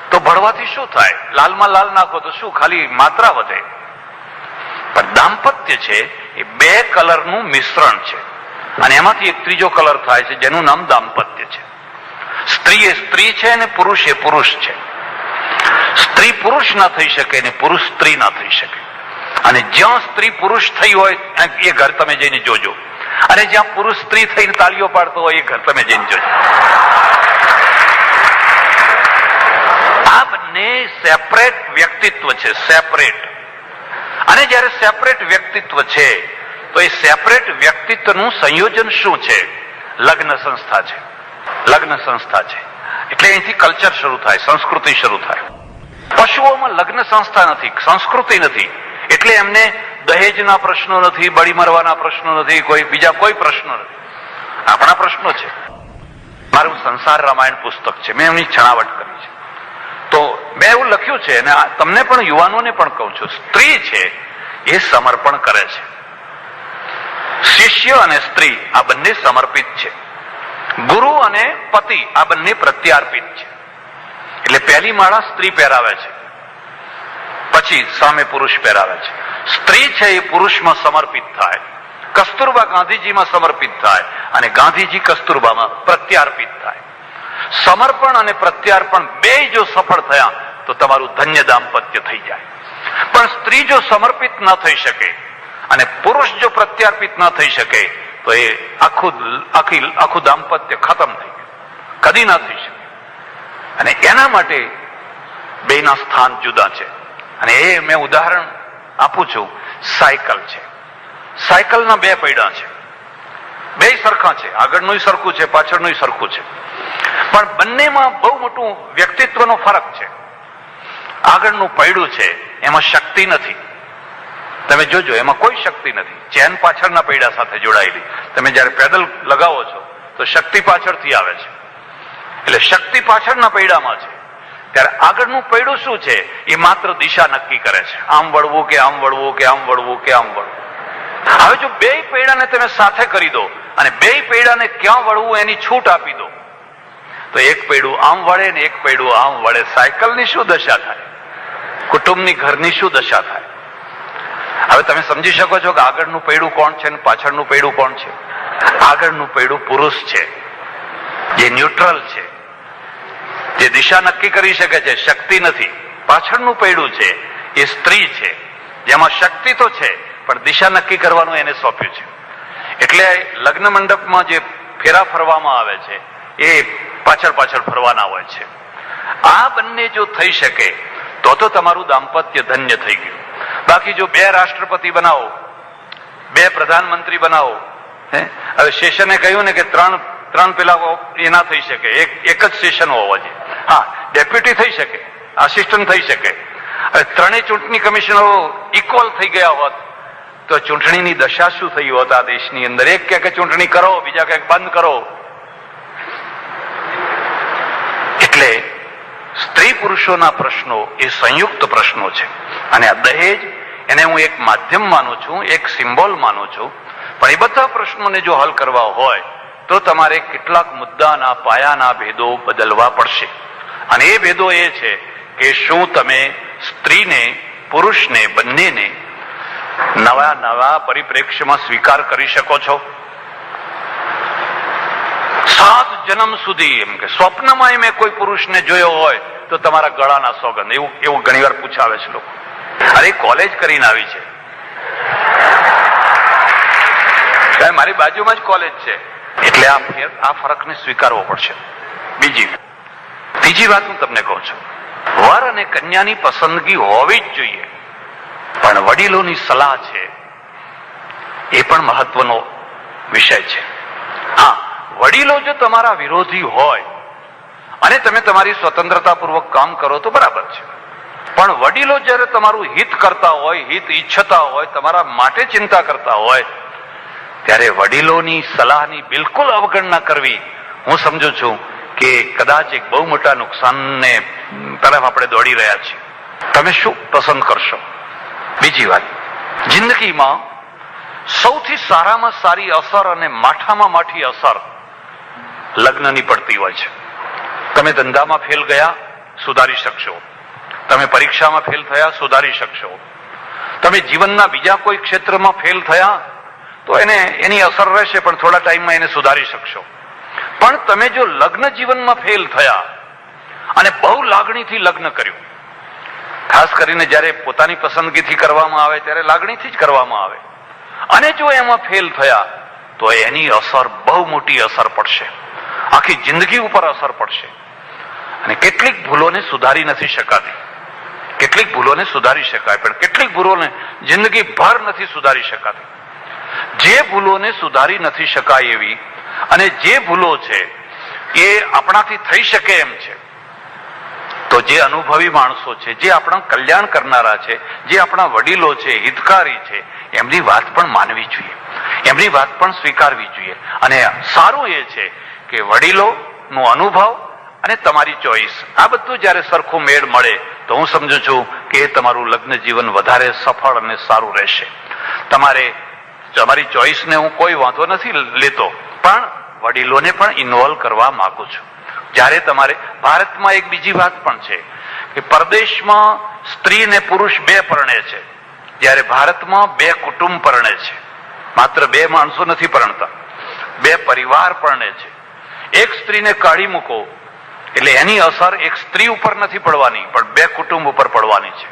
તો ભળવાથી શું થાય? લાલમાં લાલ નાખો તો શું ખાલી માત્રા વધે? પણ દાંપત્ય છે એ બે કલરનું મિશ્રણ છે અને એમાંથી એક ત્રીજો કલર થાય છે જેનું નામ દાંપત્ય છે. સ્ત્રી એ સ્ત્રી છે અને પુરુષ એ પુરુષ છે. સ્ત્રી પુરુષ ના થઈ શકે ને પુરુષ સ્ત્રી ના થઈ શકે. અને જ્યાં સ્ત્રી પુરુષ થઈ હોય એ ઘર તમે જઈને જોજો અને જ્યાં પુરુષ સ્ત્રી થઈને તાળીઓ પાડતો હોય એ ઘર તમે જઈને જોજો. આ બંને સેપરેટ વ્યક્તિત્વ છે, સેપરેટ. અને જયારે સેપરેટ વ્યક્તિત્વ છે તો એ સેપરેટ વ્યક્તિત્વનું સંયોજન શું છે? લગ્ન સંસ્થા છે. લગ્ન સંસ્થા છે એટલે અહીંથી કલ્ચર શરૂ થાય, સંસ્કૃતિ શરૂ થાય. પશુઓમાં લગ્ન સંસ્થા નથી, સંસ્કૃતિ નથી એટલે એમને દહેજના પ્રશ્નો નથી, બળી મરવાના પ્રશ્નો નથી, કોઈ બીજા કોઈ પ્રશ્નો નથી. આપણા પ્રશ્નો છે. મારું સંસાર રામાયણ પુસ્તક છે, મેં એમની છણાવટ કરી છે. તો મેં એવું લખ્યું છે અને તમને પણ યુવાનોને પણ કહું છું, સ્ત્રી છે એ સમર્પણ કરે છે. શિષ્ય અને સ્ત્રી આ બંને સમર્પિત છે. ગુરુ અને પતિ આ બંને પ્રત્યાર્પિત છે. એટલે પહેલી માળા સ્ત્રી પહેરાવે છે, પછી સામે પુરુષ પહેરાવે છે. સ્ત્રી છે એ પુરુષમાં સમર્પિત થાય, કસ્તુરબા ગાંધીજીમાં સમર્પિત થાય અને ગાંધીજી કસ્તુરબામાં પ્રત્યાર્પિત થાય. સમર્પણ અને પ્રત્યાર્પણ બે જો સફળ થયા તો તમારું ધન્ય દાંપત્ય થઈ જાય. પણ સ્ત્રી જો સમર્પિત ન થઈ શકે અને પુરુષ જો પ્રત્યાર્પિત ન થઈ શકે તો એ આખું દાંપત્ય ખતમ થઈ ગયું, કદી ના થઈ શકે. અને એના માટે બેના સ્થાન જુદા છે. અને એ મેં ઉદાહરણ આપું છું, સાયકલ છે. સાયકલના બે પૈડા છે, બે સરખા છે, આગળનું સરખું છે, પાછળનું સરખું છે, પણ બંનેમાં બહુ મોટું વ્યક્તિત્વનો ફરક છે. આગળનું પૈડું છે એમાં શક્તિ નથી. તમે જોજો એમાં કોઈ શક્તિ નથી. ચેન પાછળના પૈડા સાથે જોડાયેલી. તમે જયારે પેડલ લગાવો છો તો શક્તિ પાછળથી આવે છે એટલે શક્તિ પાછળના પૈડામાં છે. ત્યારે આગળનું પૈડું શું છે? એ માત્ર દિશા નક્કી કરે છે, આમ વળવું કે આમ વળવું કે આમ વળવું કે આમ વળવું. હવે જો બે પૈડાને તમે સાથે કરી દો અને બે પૈડાને ક્યાં વળવું એની છૂટ આપી દો તો એક પૈડું આમ વળે ને એક પૈડું આમ વળે. સાયકલની શું દશા થાય? કુટુંબની, ઘરની શું દશા થાય? હવે તમે સમજી શકો છો કે આગળનું પૈડું કોણ છે અને પાછળનું પૈડું કોણ છે? આગળનું પૈડું પુરુષ છે, જે ન્યુટ્રલ છે, જે દિશા નક્કી કરી શકે છે, શક્તિ નથી. પાછળનું પૈડું છે એ સ્ત્રી છે, જેમાં શક્તિ તો છે પણ દિશા નક્કી કરવાનું એને સોંપ્યું છે. એટલે લગ્ન મંડપમાં જે ફેરા ફરવામાં આવે છે એ પાછળ પાછળ ફરવાના હોય છે. આ બંને જો થઈ શકે તો તમારું દાંપત્ય ધન્ય થઈ ગયું. બાકી જો 2 રાષ્ટ્રપતિ બનાવો, 2 પ્રધાનમંત્રી બનાવો, હવે સેશને કહ્યું ને કે ત્રણ પેલા એ ના થઈ શકે, એક જ સેશન હોવા જોઈએ. હા, ડેપ્યુટી થઈ શકે, આસિસ્ટન્ટ થઈ શકે. હવે 3 ચૂંટણી કમિશનરો ઇક્વલ થઈ ગયા હોત તો ચૂંટણીની દશા શું થઈ હોત આ દેશની અંદર? એક કે ચૂંટણી કરો, બીજા કે બંધ કરો. એટલે સ્ત્રી પુરુષોના પ્રશ્નો એ સંયુક્ત પ્રશ્નો છે. અને આ દહેજ એને હું એક માધ્યમ માનું છું, એક સિમ્બોલ માનું છું. પણ એ બધા પ્રશ્નોને જો હલ કરવા હોય તો તમારે કેટલાક મુદ્દાના પાયાના ભેદો બદલવા પડશે. અને એ ભેદો એ છે કે શું તમે સ્ત્રીને, પુરુષને, બંનેને નવા પરિપ્રેક્ષ્યમાં સ્વીકાર કરી શકો છો? 7 જન્મ સુધી એમ કે સ્વપ્નમાં મેં કોઈ પુરુષને જોયો હોય તો તમારા ગળાના સોગંદ, એવું ઘણીવાર પૂછાવે છે લોકો. અરે કોલેજ કરીને આવી છે, મારી બાજુમાં જ કોલેજ છે. એટલે આ ફરકને સ્વીકારવો પડશે. ત્રીજી વાત હું તમને કહું છું, વર અને કન્યાની પસંદગી હોવી જ જોઈએ, પણ વડીલોની સલાહ છે એ પણ મહત્વનો વિષય છે. હા, વડીલો જો તમારા વિરોધી હોય અને તમે તમારી સ્વતંત્રતાપૂર્વક કામ કરો તો બરાબર છે. પણ વડીલો જ્યારે તમારું હિત કરતા હોય, હિત ઈચ્છતા હોય, તમારા માટે ચિંતા કરતા હોય, ત્યારે વડીલોની સલાહની બિલકુલ અવગણના કરવી, હું સમજુ છું કે કદાચ એક બહુ મોટા નુકસાનને તરફ આપણે દોડી રહ્યા છીએ. તમે શું પસંદ કરશો? બીજી વાત, જિંદગીમાં સૌથી સારામાં સારી અસર અને માઠામાં માઠી અસર લગ્નની પડતી હોય છે. તમે ધંધામાં ફેલ ગયા, સુધારી શકશો. તમે પરીક્ષામાં ફેલ થયા, સુધારી શકશો. તમે જીવનના બીજા કોઈ ક્ષેત્રમાં ફેલ થયા તો એની અસર રહેશે, પણ થોડા ટાઈમમાં એને સુધારી શકશો. પણ તમે જો લગ્ન જીવનમાં ફેલ થયા અને બહુ લાગણીથી લગ્ન કર્યું, ખાસ કરીને જ્યારે પોતાની પસંદગીથી કરવામાં આવે ત્યારે લાગણીથી જ કરવામાં આવે, અને જો એમાં ફેલ થયા તો એની અસર બહુ મોટી અસર પડશે, આખી જિંદગી ઉપર અસર પડશે. અને કેટલીક ભૂલોને સુધારી નથી શકાતી. કેટલીક ભૂલોને સુધારી શકાય, પણ કેટલીક ભૂલોને જિંદગી ભર નથી સુધારી શકાતી. જે ભૂલોને સુધારી નથી શકાય એવી અને જે ભૂલો છે એ આપણાથી થઈ શકે એમ છે, તો જે અનુભવી માણસો છે, જે આપણા કલ્યાણ કરનારા છે, જે આપણા વડીલો છે, હિતકારી છે, એમની વાત પણ માનવી જોઈએ, એમની વાત પણ સ્વીકારવી જોઈએ. અને સારું એ છે કે વડીલોનો અનુભવ અને તમારી ચોઈસ, આ બધું જ્યારે સરખું મેળ મળે તો હું સમજુ છું કે તમારું લગ્ન જીવન વધારે સફળ અને સારું રહેશે. તમારી ચોઈસને હું કોઈ વાંધો નથી લેતો, પણ વડીલોને પણ ઇન્વોલ્વ કરવા માંગુ છું. જ્યારે તમારે ભારતમાં એક બીજી વાત પણ છે કે પરદેશમાં સ્ત્રી અને પુરુષ 2 પરણે છે, જ્યારે ભારતમાં 2 કુટુંબ પરણે છે. માત્ર 2 માણસો નથી પરણતા, 2 પરિવાર પરણે છે. એક સ્ત્રીને કાઢી મૂકો એટલે એની અસર એક સ્ત્રી ઉપર નથી પડવાની, પણ 2 કુટુંબ ઉપર પડવાની છે.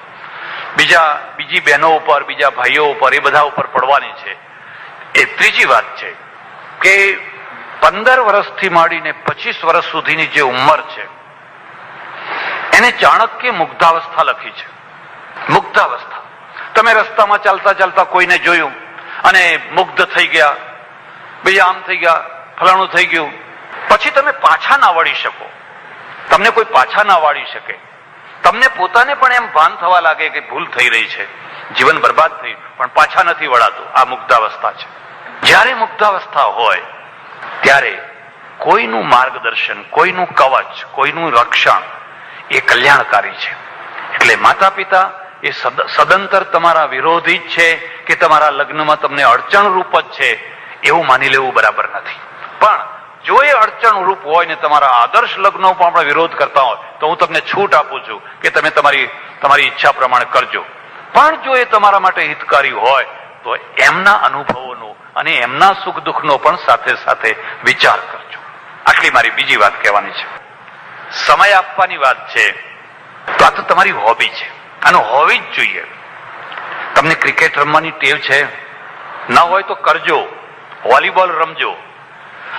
બીજી બહેનો ઉપર, બીજા ભાઈઓ ઉપર, એ બધા ઉપર પડવાની છે. એ ત્રીજી વાત છે કે 15 વર્ષથી માંડીને 25 વર્ષ સુધીની જે ઉંમર છે એને ચાણક્ય મુગ્ધાવસ્થા લખી છે. મુગ્ધાવસ્થા. તમે રસ્તામાં ચાલતા ચાલતા કોઈને જોયું અને મુગ્ધ થઈ ગયા, ભાઈ આમ થઈ ગયા, ફલાણું થઈ ગયું, પછી તમે પાછા ના વળી શકો. તમને કોઈ પાછા ના વાળી શકે. તમને પોતાને પણ એમ ભાન થવા લાગે કે ભૂલ થઈ રહી છે, જીવન બરબાદ થયું, પણ પાછા નથી વળાતું. આ મુગ્ધાવસ્થા છે. જ્યારે મુગ્ધાવસ્થા હોય ત્યારે કોઈનું માર્ગદર્શન, કોઈનું કવચ, કોઈનું રક્ષણ એ કલ્યાણકારી છે. એટલે માતા પિતા એ સદંતર તમારા વિરોધી જ છે કે તમારા લગ્નમાં તમને અડચણરૂપ જ છે એવું માની લેવું બરાબર નથી. પણ જો એ અડચણરૂપ હોય ને તમારા આદર્શ લગ્નો પણ આપણે વિરોધ કરતા હોય તો હું તમને છૂટ આપું છું કે તમે તમારી ઈચ્છા પ્રમાણે કરજો. પણ જો એ તમારા માટે હિતકારી હોય તો એમના અનુભવોનો અને એમના સુખ દુઃખનો પણ સાથે સાથે વિચાર કરજો. આટલી મારી બીજી વાત કહેવાની છે. સમય આપવાની વાત છે તો આ તો તમારી હોબી છે, આનો હોવી જ જોઈએ. તમને ક્રિકેટ રમવાની ટેવ છે? ન હોય તો કરજો, વોલીબોલ રમજો.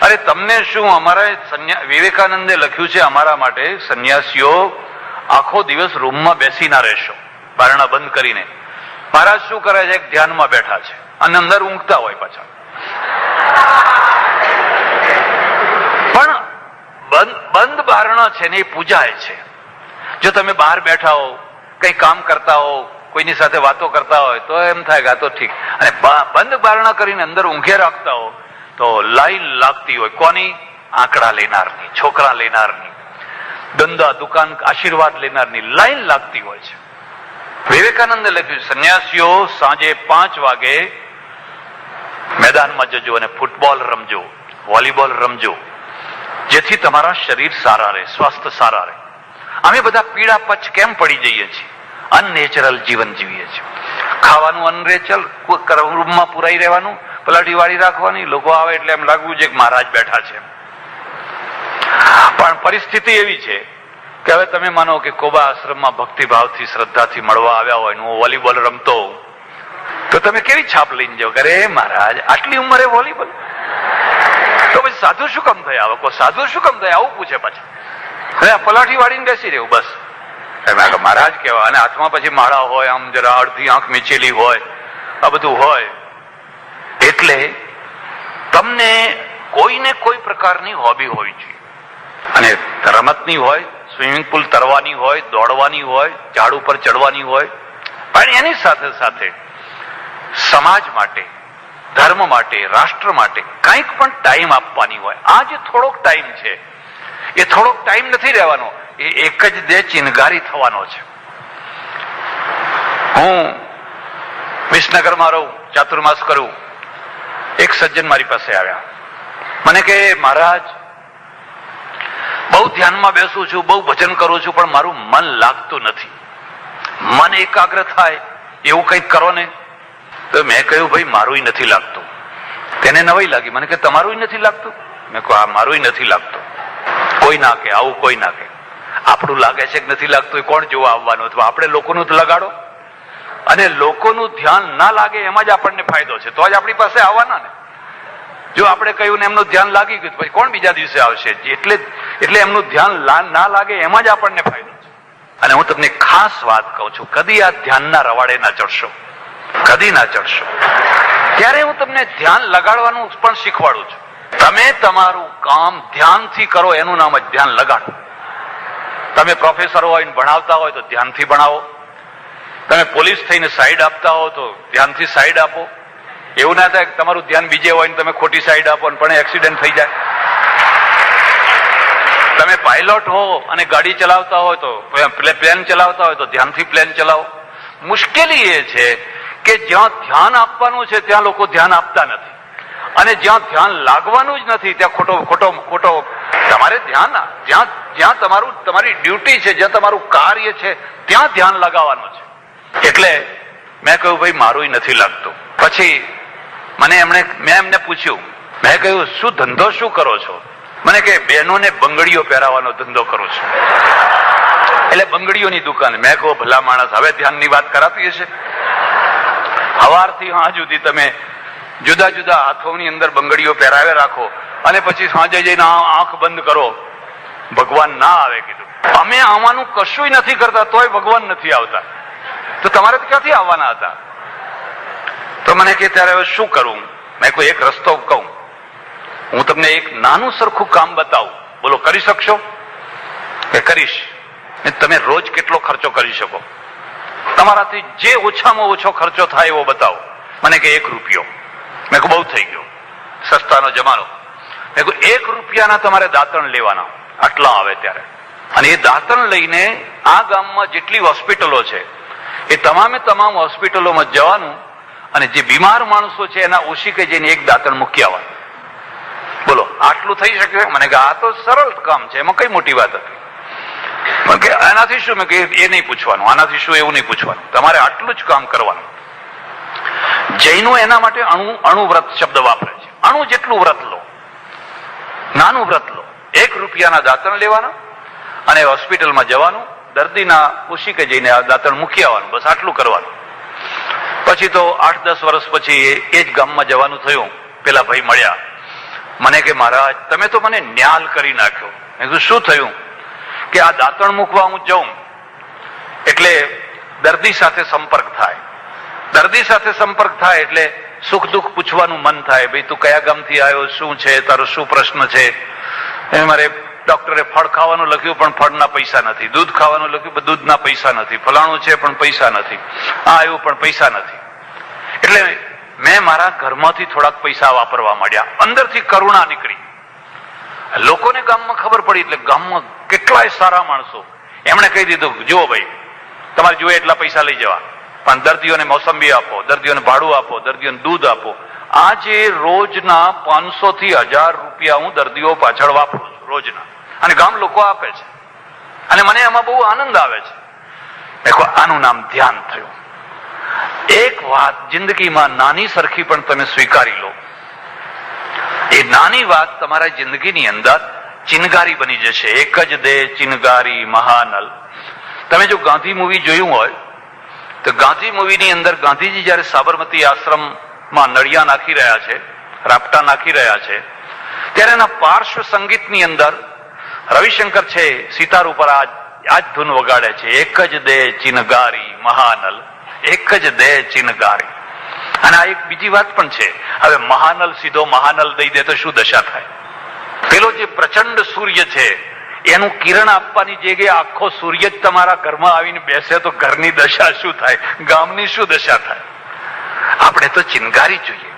અરે તમને શું, અમારા વિવેકાનંદે લખ્યું છે અમારા માટે, સંન્યાસીઓ આખો દિવસ રૂમમાં બેસી ના રહેશો, બારણા બંધ કરીને. મહારાજ શું કરે છે? એક ધ્યાનમાં બેઠા છે અને અંદર ઊંઘતા હોય પાછા. પણ બંધ બારણા છે ને એ પૂજાય છે. જો તમે બહાર બેઠા હો, કઈ કામ કરતા હો, કોઈની સાથે વાતો કરતા હોય તો એમ થાય કે આ તો ઠીક, અને બંધ બારણા કરીને અંદર ઊંઘે રાખતા હો તો લાઈન લાગતી હોય. કોની? આંકડા લેનારની, છોકરા લેનારની, ધંધા દુકાન આશીર્વાદ લેનારની લાઈન લાગતી હોય છે. વિવેકાનંદે લખ્યું, સંન્યાસીઓ સાંજે 5 વાગે મેદાનમાં જજો અને ફૂટબોલ રમજો, વોલીબોલ રમજો, જેથી તમારા શરીર સારા રહે, સ્વાસ્થ્ય સારા રહે. અમે બધા પીડા પચ કેમ પડી જઈએ છીએ? અનનેચરલ જીવન જીવીએ છીએ. ખાવાનું અનનેચરલ, રૂમમાં પુરાઈ રહેવાનું, પલાટી વાળી રાખવાની, લોકો આવે એટલે એમ લાગવું છે કે મહારાજ બેઠા છે. પણ પરિસ્થિતિ એવી છે કે હવે તમે માનો કે કોબા આશ્રમમાં ભક્તિભાવથી શ્રદ્ધાથી મળવા આવ્યા હોય, હું વોલીબોલ રમતો હોઉં, તો તમે કેવી છાપ લઈને જાઓ? અરે મહારાજ આટલી ઉંમરે વોલીબોલ? તો પછી સાધુ શું કામ થયા? હવે સાધુ શું કામ થયા? આવું પૂછે પાછા. હવે પલાઠી વાળીને બેસી રહેવું બસ. મહારાજ કેવા, અને હાથમાં પછી માળા હોય, આમ જરા અડધી આંખ મીચેલી હોય, આ બધું હોય. એટલે તમને કોઈને કોઈ પ્રકારની હોબી હોવી જોઈએ, અને રમતની હોય, સ્વિમિંગ પુલ તરવાની હોય, દોડવાની હોય, ઝાડ ઉપર ચડવાની હોય, પણ એની સાથે સાથે સમાજ માટે, ધર્મ માટે, રાષ્ટ્ર માટે કંઈક પણ ટાઈમ આપવાની હોય. આ જે થોડોક ટાઈમ છે એ થોડોક ટાઈમ નથી રહેવાનો, એ એક જ દે ચિનગારી થવાનો છે. હું વિસનગરમાં રહું, ચાતુર્માસ કરું. એક સજ્જન મારી પાસે આવ્યા, મને કે મહારાજ બહુ ધ્યાનમાં બેસું છું, બહુ ભજન કરું છું, પણ મારું મન લાગતું નથી. મન એકાગ્ર થાય એવું કંઈક કરો ને. તો મેં કહ્યું, ભાઈ મારું નથી લાગતું. તેને નવાઈ લાગી, મને કે તમારું નથી લાગતું? મેં કહ્યું હા, મારું નથી લાગતું. કોઈ ના કે આવું, કોઈ ના કે આપણું લાગે છે કે નથી લાગતું એ કોણ જોવા આવવાનું? અથવા આપણે લોકોનું લગાડો, અને લોકોનું ધ્યાન ના લાગે એમાં જ આપણને ફાયદો છે, તો જ આપણી પાસે આવવાના ને. જો આપણે કહ્યું ને એમનું ધ્યાન લાગી ગયું પછી કોણ બીજા દિવસે આવશે? એટલે એમનું ધ્યાન ના લાગે એમાં જ આપણને ફાયદો છે. અને હું તમને ખાસ વાત કહું છું, કદી આ ધ્યાનના રવાડે ના ચડશો, કદી ના ચડશો. ત્યારે હું તમને ધ્યાન લગાડવાનું પણ શીખવાડું છું. તમે તમારું કામ ધ્યાનથી કરો, એનું નામ જ ધ્યાન લગાડો. તમે પ્રોફેસર હોય ભણાવતા હોય તો ધ્યાનથી ભણાવો. તમે પોલીસ થઈને સાઈડ આપતા હો તો ધ્યાનથી સાઈડ આપો. એવું ના થાય કે તમારું ધ્યાન બીજે હોય ને તમે ખોટી સાઈડ આપો ને પણ એક્સિડન્ટ થઈ જાય. તમે પાયલોટ હો અને ગાડી ચલાવતા હોય તો, પ્લેન ચલાવતા હોય તો ધ્યાનથી પ્લેન ચલાવો. મુશ્કેલી એ છે કે જ્યાં ધ્યાન આપવાનું છે ત્યાં લોકો ધ્યાન આપતા નથી, અને જ્યાં ધ્યાન લાગવાનું જ નથી ત્યાં ખોટો તમારે ધ્યાન, જ્યાં તમારી ડ્યુટી છે, જ્યાં તમારું કાર્ય છે ત્યાં ધ્યાન લગાવવાનું છે. એટલે મેં કહ્યું ભાઈ મારું નથી લાગતું. પછી મેં એમને પૂછ્યું, મેં કહ્યું શું ધંધો શું કરો છો? મને કે બહેનોને બંગડીઓ પહેરાવાનો ધંધો કરું છું. એટલે બંગડીઓની દુકાન. મેં કહું ભલા માણસ, હવે ધ્યાનની વાત કરાતી હશે? સવારથી સાંજ સુધી તમે જુદા જુદા હાથોની અંદર બંગડીઓ પહેરાવે રાખો અને પછી સાંજે જઈને આંખ બંધ કરો, ભગવાન ના આવે. કીધું અમે આમાંનું કશું નથી કરતા તોય ભગવાન નથી આવતા, તો તમારે તો ક્યાંથી આવવાના હતા? તો મને કે ત્યારે હવે શું કરું? મેં કોઈ એક રસ્તો કહું, હું તમને એક નાનું સરખું કામ બતાવું, બોલો કરી શકશો? કે કરીશ. તમે રોજ કેટલો ખર્ચો કરી શકો? તમારાથી જે ઓછામાં ઓછો ખર્ચો થાય એવો બતાવો. મને કે 1 રૂપિયો. મેં કહું બહુ થઈ ગયો, સસ્તાનો જમાનો. મેં કહું 1 રૂપિયાના તમારે દાંતણ લેવાના, આટલા આવે ત્યારે. અને એ દાંતણ લઈને આ ગામમાં જેટલી હોસ્પિટલો છે એ તમામે તમામ હોસ્પિટલોમાં જવાનું, અને જે બીમાર માણસો છે એના ઓશિકે જઈને એક દાંતણ મૂકી આવવાનું. બોલો આટલું થઈ શકે? મને કે આ તો સરળ કામ છે, એમાં કઈ મોટી વાત હતી? મને કે આનાથી શું? મેં કે એ નહીં પૂછવાનું, આનાથી શું એવું નહીં પૂછવાનું, તમારે આટલું જ કામ કરવાનું. જૈનો એના માટે અણુ વ્રત શબ્દ વાપરે છે. અણુ જેટલું વ્રત લો, નાનું વ્રત લો. 1 રૂપિયાના દાંતણ લેવાના અને હોસ્પિટલમાં જવાનું, દર્દીના ઓશિકે જઈને આ દાંતણ મૂકી આવવાનું, બસ આટલું કરવાનું. પછી તો 8-10 વર્ષ પછી એ જ ગામમાં જવાનું થયું. પેલા ભાઈ મળ્યા મને કે મહારાજ તમે તો મને ન્યાલ કરી નાખ્યો. મેં કીધું શું થયું? કે આ દાંતણ મૂકવા હું જાઉં એટલે દર્દી સાથે સંપર્ક થાય. દર્દી સાથે સંપર્ક થાય એટલે સુખ દુઃખ પૂછવાનું મન થાય. ભાઈ તું કયા ગામથી આવ્યો, શું છે તારો, શું પ્રશ્ન છે? મારે ડોક્ટરે ફળ ખાવાનું લખ્યું પણ ફળના પૈસા નથી, દૂધ ખાવાનું લખ્યું પણ દૂધના પૈસા નથી, ફલાણું છે પણ પૈસા નથી, આ આવ્યું પણ પૈસા નથી. એટલે મેં મારા ઘરમાંથી થોડાક પૈસા વાપરવા માંડ્યા. અંદરથી કરુણા નીકળી. લોકોને ગામમાં ખબર પડી એટલે ગામમાં કેટલાય સારા માણસો એમણે કહી દીધું જુઓ ભાઈ તમારે જોઈએ એટલા પૈસા લઈ જવા, પણ દર્દીઓને મોસંબી આપો, દર્દીઓને ભાડું આપો, દર્દીઓને દૂધ આપો. આજે રોજના 500 થી 1000 રૂપિયા હું દર્દીઓ પાછળ વાપરું છું રોજના, અને ગામ લોકો આપે છે અને મને એમાં બહુ આનંદ આવે છે. દેખો આનું નામ ધ્યાન થયું. એક વાત જિંદગીમાં નાની સરખી પણ તમે સ્વીકારી લો, એ નાની વાત તમારા જિંદગીની અંદર ચિનગારી બની જશે. એક જ દે ચિનગારી મહાનલ. તમે જો ગાંધી મૂવી જોયું હોય તો ગાંધી મૂવીની અંદર ગાંધીજી જયારે સાબરમતી આશ્રમમાં નળિયા નાખી રહ્યા છે, રાપટા નાખી રહ્યા છે, ત્યારે એના પાર્શ્વ સંગીતની અંદર રવિશંકર છે સિતાર ઉપર આ જ ધૂન વગાડે છે, એક જ દે ચિનગારી મહાનલ, એક જ દે ચિનગારી. અને આ એક બીજી વાત પણ છે, હવે મહાનલ સીધો મહાનલ દઈ દે તો શું દશા થાય? પેલો જે પ્રચંડ સૂર્ય છે એનું કિરણ આપવાની જગ્યાએ આખો સૂર્ય જ તમારા ઘરમાં આવીને બેસે તો ઘરની દશા શું થાય, ગામની શું દશા થાય? આપણે તો ચિનગારી જોઈએ.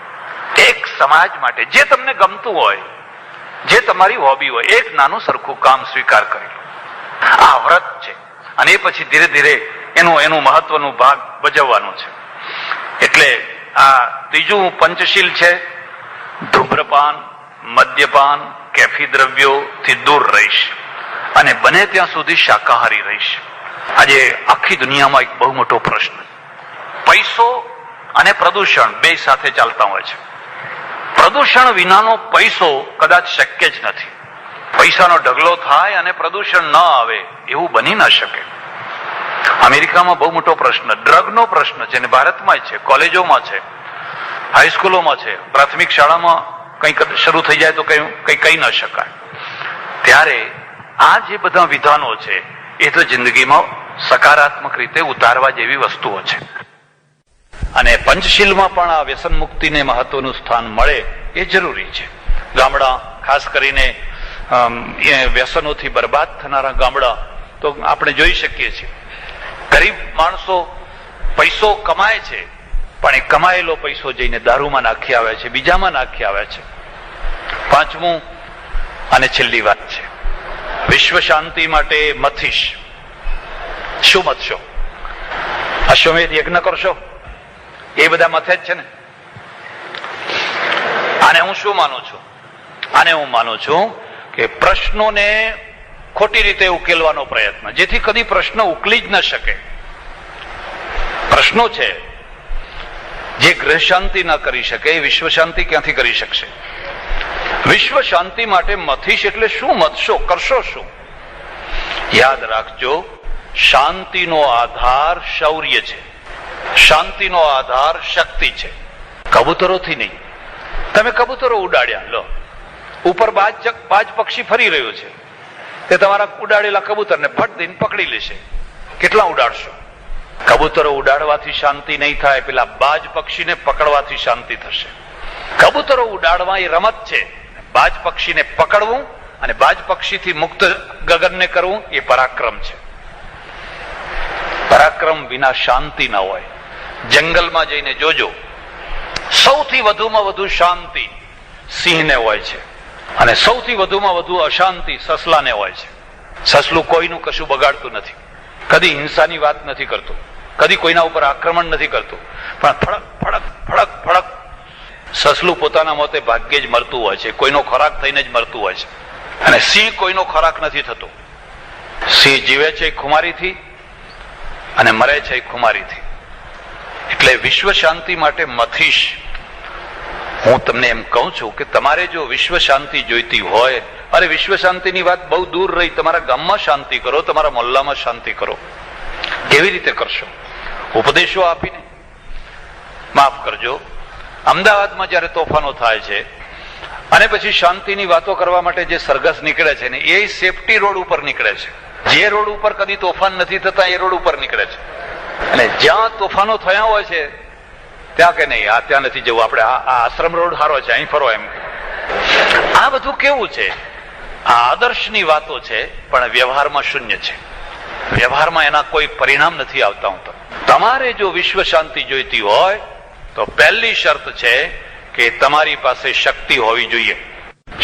એક સમાજ માટે જે તમને ગમતું હોય, જે તમારી હોબી હોય, એક નાનું સરખું કામ સ્વીકાર કરી લો. આ વ્રત છે અને એ પછી ધીરે ધીરે એનું મહત્વનું ભાગ ભજવવાનું છે. એટલે આ ત્રીજું પંચશીલ છે, ધૂમ્રપાન, મદ્યપાન, કેફી દ્રવ્યોથી દૂર રહીશ અને બને ત્યાં સુધી શાકાહારી રહીશ. આજે આખી દુનિયામાં એક બહુ મોટો પ્રશ્ન, પૈસો અને પ્રદૂષણ બે સાથે ચાલતા હોય છે. પ્રદૂષણ વિનાનો પૈસો કદાચ શક્ય જ નથી. પૈસાનો ઢગલો થાય અને પ્રદૂષણ ન આવે એવું બની ન શકે. અમેરિકામાં બહુ મોટો પ્રશ્ન ડ્રગનો પ્રશ્ન છે અને ભારતમાં છે, કોલેજોમાં છે, હાઈસ્કૂલોમાં છે, પ્રાથમિક શાળામાં કંઈક શરૂ થઈ જાય તો કંઈ કહી ન શકાય. ત્યારે આ જે બધા વિધાનો છે એ તો જિંદગીમાં સકારાત્મક રીતે ઉતારવા જેવી વસ્તુઓ છે. અને પંચશીલમાં પણ આ વ્યસન મુક્તિને મહત્વનું સ્થાન મળે એ જરૂરી છે. ગામડા ખાસ કરીને વ્યસનોથી બરબાદ થનારા ગામડા તો આપણે જોઈ શકીએ છીએ. ગરીબ માણસો પૈસો કમાય છે પણ એ કમાયેલો પૈસો જઈને દારૂમાં નાખી આવે છે, બીજામાં નાખી આવે છે. પાંચમું અને છેલ્લી વાત છે, વિશ્વ શાંતિ માટે મથીશ. શું મથશો? અશ્વમેધ યજ્ઞ કરશો? એ બધા મથે જ છે ને. આને હું શું માનું છું? આને હું માનું છું કે પ્રશ્નોને ખોટી રીતે ઉકેલવાનો પ્રયત્ન, જેથી કદી પ્રશ્ન ઉકલી જ ન શકે. પ્રશ્નો છે જે ગ્રહ શાંતિ ન કરી શકે એ વિશ્વ શાંતિ ક્યાંથી કરી શકશે? વિશ્વ શાંતિ માટે મથીશ એટલે શું મથશો, કરશો શું? યાદ રાખજો, શાંતિનો આધાર શૌર્ય છે, શાંતિનો આધાર શક્તિ છે, કબૂતરોથી નહીં. તમે કબૂતરો ઉડાડ્યા, લો ઉપર બાજ પક્ષી ફરી રહ્યું છે, તે તમારા ઉડાડેલા કબૂતરને ફટ દઈને પકડી લેશે. કેટલા ઉડાડશો? કબૂતરો ઉડાડવાથી શાંતિ નહીં થાય, પેલા બાજ પક્ષીને પકડવાથી શાંતિ થશે. કબૂતરો ઉડાડવા એ રમત છે, બાજ પક્ષીને પકડવું અને બાજ પક્ષીથી મુક્ત ગગનને કરવું એ પરાક્રમ છે. પરાક્રમ વિના શાંતિ ન હોય. જંગલમાં જઈને જોજો, સૌથી વધુમાં વધુ શાંતિ સિંહને હોય છે અને સૌથી વધુમાં વધુ અશાંતિ સસલાને હોય છે. સસલું કોઈનું કશું બગાડતું નથી, કદી હિંસાની વાત નથી કરતું, કદી કોઈના ઉપર આક્રમણ નથી કરતું, પણ ફડક ફડક ફડક ફડક સસલું પોતાના મોતે ભાગ્યે જ મરતું હોય છે, કોઈનો ખોરાક થઈને જ મરતું હોય છે. અને સિંહ કોઈનો ખોરાક નથી થતો. સિંહ જીવે છે ખુમારીથી અને મરે છે ખુમારીથી. એટલે વિશ્વ શાંતિ માટે મથીશ. હું તમને એમ કહું છું કે તમારે જો વિશ્વ શાંતિ જોઈતી હોય, અરે વિશ્વ શાંતિની વાત બહુ દૂર રહી, તમારા ગામમાં શાંતિ કરો, તમારા મોહલ્લામાં શાંતિ કરો. કેવી રીતે કરશો? ઉપદેશો આપીને. માફ કરજો, અમદાવાદમાં જયારે તોફાનો થાય છે અને પછી શાંતિની વાતો કરવા માટે જે સરઘસ નીકળે છે ને એ સેફટી રોડ ઉપર નીકળે છે. જે રોડ ઉપર કદી તોફાન નથી થતા એ રોડ ઉપર નીકળે છે. અને જ્યાં તોફાનો થયા હોય છે ત્યાં કે નહીં, આ ત્યાં નથી જવું, આપણે આ આશ્રમ રોડ સારો છે, અહીં ફરો એમ. આ બધું કેવું છે? આ આદર્શની વાતો છે પણ વ્યવહારમાં શૂન્ય છે. વ્યવહારમાં એના કોઈ પરિણામ નથી આવતા. હું તમારે જો વિશ્વ શાંતિ જોઈતી હોય તો પહેલી શરત છે કે તમારી પાસે શક્તિ હોવી જોઈએ.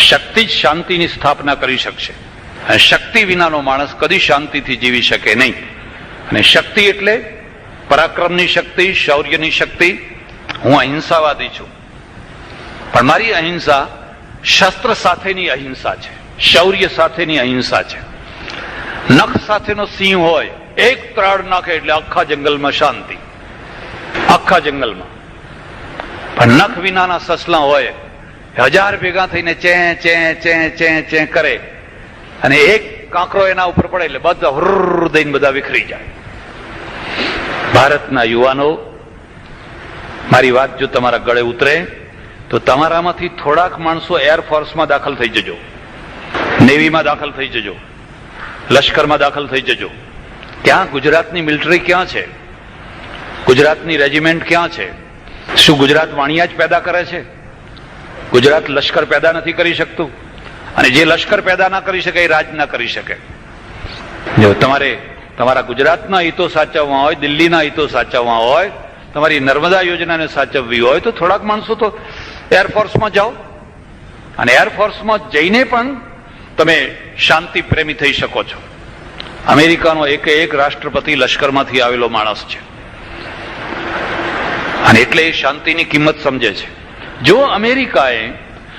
શક્તિ જ શાંતિની સ્થાપના કરી શકશે. અને શક્તિ વિનાનો માણસ કદી શાંતિથી જીવી શકે નહીં. અને શક્તિ એટલે પરાક્રમની શક્તિ, શૌર્યની શક્તિ. હું અહિંસાવાદી છું, પણ મારી અહિંસા શસ્ત્ર સાથેની અહિંસા છે, શૌર્ય સાથેની અહિંસા છે. નખ સાથેનો સિંહ હોય, એક ત્રાડ નાખે એટલે આખા જંગલમાં શાંતિ, આખા જંગલમાં. પણ નખ વિનાના સસલા હોય, 1000 ભેગા થઈને ચે ચે ચે ચે ચે કરે અને એક કાંકરો એના ઉપર પડે એટલે બધા હુર્ર દઈને બધા વિખરી જાય. ભારતના યુવાનો, મારી વાત જો તમારા ગળે ઉતરે તો તમારામાંથી થોડાક માણસો એરફોર્સમાં દાખલ થઈ જજો, નેવીમાં દાખલ થઈ જજો, લશ્કરમાં દાખલ થઈ જજો. ક્યાં ગુજરાતની મિલિટરી ક્યાં છે? ગુજરાતની રેજિમેન્ટ ક્યાં છે? શું ગુજરાત વાણિયા જ પેદા કરે છે? ગુજરાત લશ્કર પેદા નથી કરી શકતું? અને જે લશ્કર પેદા ના કરી શકે એ રાજ ના કરી શકે. જો તમારે તમારા ગુજરાતના હિતો સાચવવા હોય, દિલ્હીના હિતો સાચવવા હોય, તમારી નર્મદા યોજનાને સાચવવી હોય તો થોડાક માણસો તો એરફોર્સમાં જાઓ. અને એરફોર્સમાં જઈને પણ તમે શાંતિ પ્રેમી થઈ શકો છો. અમેરિકાનો એક રાષ્ટ્રપતિ લશ્કરમાંથી આવેલો માણસ છે અને એટલે એ શાંતિની કિંમત સમજે છે. જો અમેરિકાએ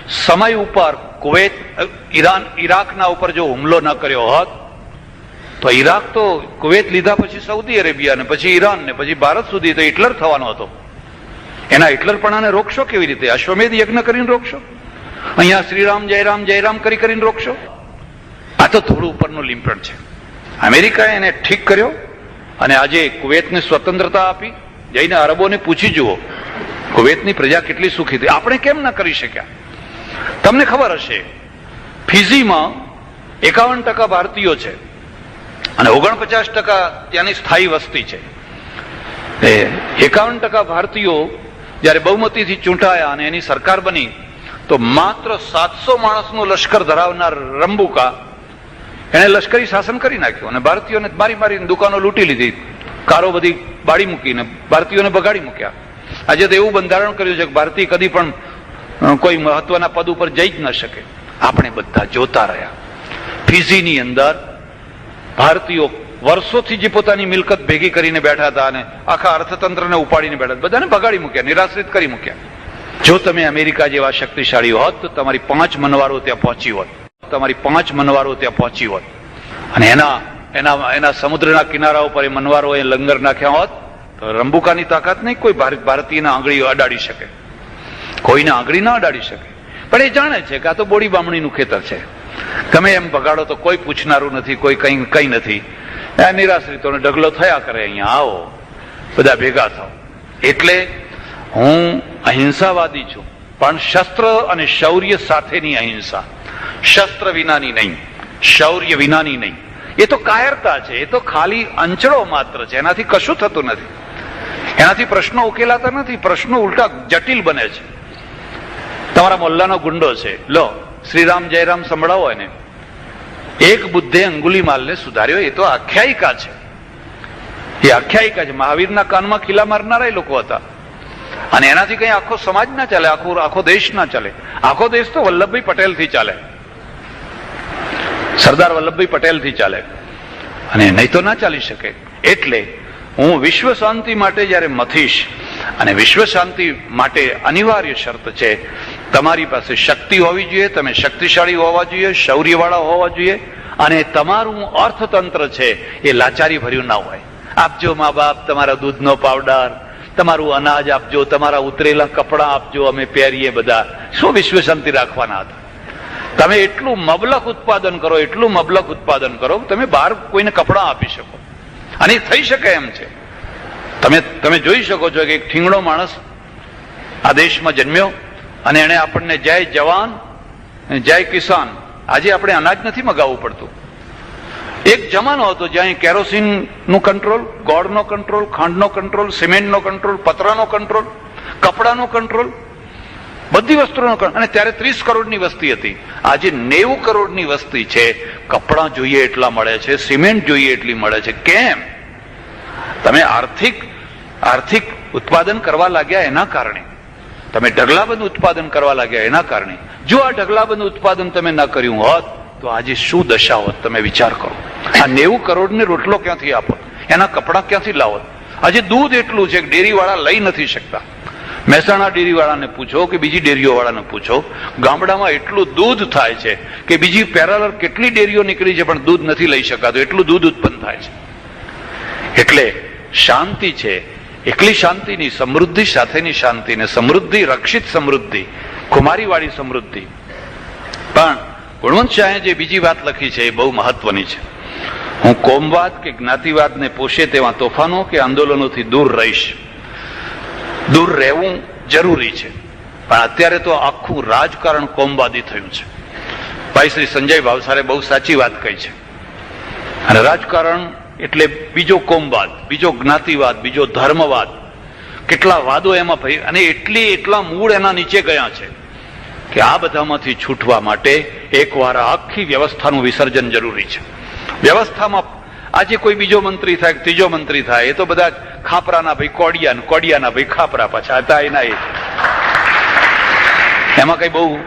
સમય ઉપર કુવૈત, ઈરાકના ઉપર જો હુમલો ન કર્યો હોત તો ઈરાક તો કુવૈત લીધા પછી સાઉદી અરેબિયા ને પછી ઈરાન ને પછી ભારત સુધી તો હિટલર થવાનો હતો. એના હિટલરપણાને રોકશો કેવી રીતે? અશ્વમેધ યજ્ઞ કરીને રોકશો? અહીંયા શ્રીરામ જયરામ જયરામ કરીને રોકશો? આ તો થોડું ઉપરનું લીંપણ છે. અમેરિકાએ એને ઠીક કર્યો અને આજે કુવૈતને સ્વતંત્રતા આપી. જઈને અરબોને પૂછી જુઓ કુવૈતની પ્રજા કેટલી સુખી હતી. આપણે કેમ ના કરી શક્યા? તમને ખબર હશે, ફિજીમાં 51% ભારતીયો છે અને 49% ત્યાંની સ્થાયી વસ્તી છે. 51% ભારતીયો જયારે બહુમતીથી ચૂંટાયા અને એની સરકાર બની તો માત્ર 700 માણસનું લશ્કર ધરાવનાર રંબુકા એને લશ્કરી શાસન કરી નાખ્યું અને ભારતીયોને મારી મારીને દુકાનો લૂંટી લીધી, કારો બધી બાળી મૂકીને ભારતીયોને બગાડી મૂક્યા. આજે તો એવું બંધારણ કર્યું છે કે ભારતીય કદી પણ કોઈ મહત્વના પદ ઉપર જઈ જ ન શકે. આપણે બધા જોતા રહ્યા. ફિજીની અંદર ભારતીયો વર્ષોથી જે પોતાની મિલકત ભેગી કરીને બેઠા હતા અને આખા અર્થતંત્રને ઉપાડીને બેઠા, બધાને બગાડી મૂક્યા, નિરાશ્રિત કરી મૂક્યા. જો તમે અમેરિકા જેવા શક્તિશાળી હોત તો તમારી 5 મનવારો ત્યાં પહોંચી હોત, તમારી 5 મનવારો ત્યાં પહોંચી હોત અને એના સમુદ્રના કિનારા ઉપર એ મનવારોએ લંગર નાખ્યા હોત તો રંબુકાની તાકાત નહીં કોઈ ભારતીયના આંગળીઓ અડાડી શકે, કોઈને આંગળી ના અડાડી શકે. પણ એ જાણે છે કે આ તો બોડી બામણીનું ખેતર છે, તમે એમ બગાડો તો કોઈ પૂછનારું નથી, કોઈ કઈ નથી. નિરાશ્રિતોને ઢગલો થયા કરે, અહીંયા આવો, બધા ભેગા થાવ. એટલે હું અહિંસાવાદી છું, પણ શસ્ત્ર અને શૌર્ય સાથેની અહિંસા, શસ્ત્ર વિનાની નહીં, શૌર્ય વિનાની નહીં. એ તો કાયરતા છે, એ તો ખાલી અંચળો માત્ર છે, એનાથી કશું થતું નથી, એનાથી પ્રશ્નો ઉકેલાતા નથી, પ્રશ્નો ઉલટા જટિલ બને છે. તમારા મોલ્લાનો ગુંડો છે, લો શ્રીરામ જયરામ સંભળાવો એને. એક બુદ્ધે અંગુલીમાલને સુધાર્યો, એ તો આખ્યાયિકા છે, એ આખ્યાયિકા છે. મહાવીરના કાનમાં ખીલા મારનારા લોકો હતા અને એનાથી કઈ આખો સમાજ ના ચાલે, આખો દેશ ના ચાલે. આખો દેશ તો વલ્લભભાઈ પટેલ થી ચાલે, સરદાર વલ્લભભાઈ પટેલ થી ચાલે, અને નહીં તો ના ચાલી શકે. એટલે હું વિશ્વ શાંતિ માટે જયારે મથીશ, અને વિશ્વ શાંતિ માટે અનિવાર્ય શરત છે તમારી પાસે શક્તિ હોવી જોઈએ, તમે શક્તિશાળી હોવા જોઈએ, શૌર્યવાળા હોવા જોઈએ, અને તમારું અર્થતંત્ર છે એ લાચારી ભર્યું ના હોય. આપજો મા બાપ તમારા દૂધનો પાવડર, તમારું અનાજ આપજો, તમારા ઉતરેલા કપડા આપજો, અમે પહેરીએ બધા. શું વિશ્વ શાંતિ રાખવાના હતા? તમે એટલું મબલક ઉત્પાદન કરો, એટલું મબલક ઉત્પાદન કરો, તમે બહાર કોઈને કપડા આપી શકો. અને થઈ શકે એમ છે. તમે જોઈ શકો છો કે એક ઠીંગણો માણસ આ દેશમાં જન્મ્યો અને એણે આપણને જય જવાન જય કિસાન. આજે આપણે અનાજ નથી મગાવવું પડતું. એક જમાનો હતો જ્યાં કેરોસીનનું કંટ્રોલ, ગોળનો કંટ્રોલ, ખાંડનો કંટ્રોલ, સિમેન્ટનો કંટ્રોલ, પતરાનો કંટ્રોલ, કપડાનો કંટ્રોલ, બધી વસ્તુનો કંટ્રોલ. અને ત્યારે 30 કરોડની વસ્તી હતી. આજે 90 કરોડની વસ્તી છે. કપડા જોઈએ એટલા મળે છે, સિમેન્ટ જોઈએ એટલી મળે છે. કેમ? તમે આર્થિક ઉત્પાદન કરવા લાગ્યા એના કારણે, તમે ઢગલાબંધ ઉત્પાદન કરવા લાગ્યા એના કારણે. જો આ ઢગલાબંધ ઉત્પાદન તમે ન કર્યું હોત તો આજે શું દશા હોત? તમે વિચાર કરો. આ 90 કરોડને રોટલો ક્યાંથી આપો? એના કપડા ક્યાંથી લાવો? આજે દૂધ એટલું છે કે ડેરીવાળા લઈ નથી શકતા. મહેસાણા ડેરીવાળાને પૂછો કે બીજી ડેરીઓવાળાને પૂછો, ગામડામાં એટલું દૂધ થાય છે કે બીજી પેરેલલ કેટલી ડેરીઓ નીકળી છે પણ દૂધ નથી લઈ શકાતું, એટલું દૂધ ઉત્પન્ન થાય છે. એટલે શાંતિ છે, એકલી શાંતિની, સમૃદ્ધિ સાથેની શાંતિ, ને સમૃદ્ધિ, રક્ષિત સમૃદ્ધિ, કુમારીવાળી સમૃદ્ધિ. પણ ગુણવંત શાહે જે બીજી વાત લખી છે એ બહુ મહત્વની છે. હું કોમવાદ કે જ્ઞાતિવાદને પોષે તેવા તોફાનો કે આંદોલનોથી દૂર રહીશ. દૂર રહેવું જરૂરી છે, પણ અત્યારે તો આખું રાજકારણ કોમવાદી થયું છે. ભાઈ શ્રી સંજય ભાવસારે બહુ સાચી વાત કહી છે. અને રાજકારણ એટલે બીજો કોમવાદ, બીજો જ્ઞાતિવાદ, બીજો ધર્મવાદ, કેટલા વાદો એમાં ભાઈ, અને એટલા મૂળ એના નીચે ગયા છે કે આ બધામાંથી છૂટવા માટે એકવાર આખી વ્યવસ્થાનું વિસર્જન જરૂરી છે. વ્યવસ્થામાં આજે કોઈ બીજો મંત્રી થાય, ત્રીજો મંત્રી થાય, એ તો બધા ખાપરાના ભાઈ કોડિયા, કોડિયાના ભાઈ ખાપરા, પાછા હતા એના એ. એમાં કઈ બહુ,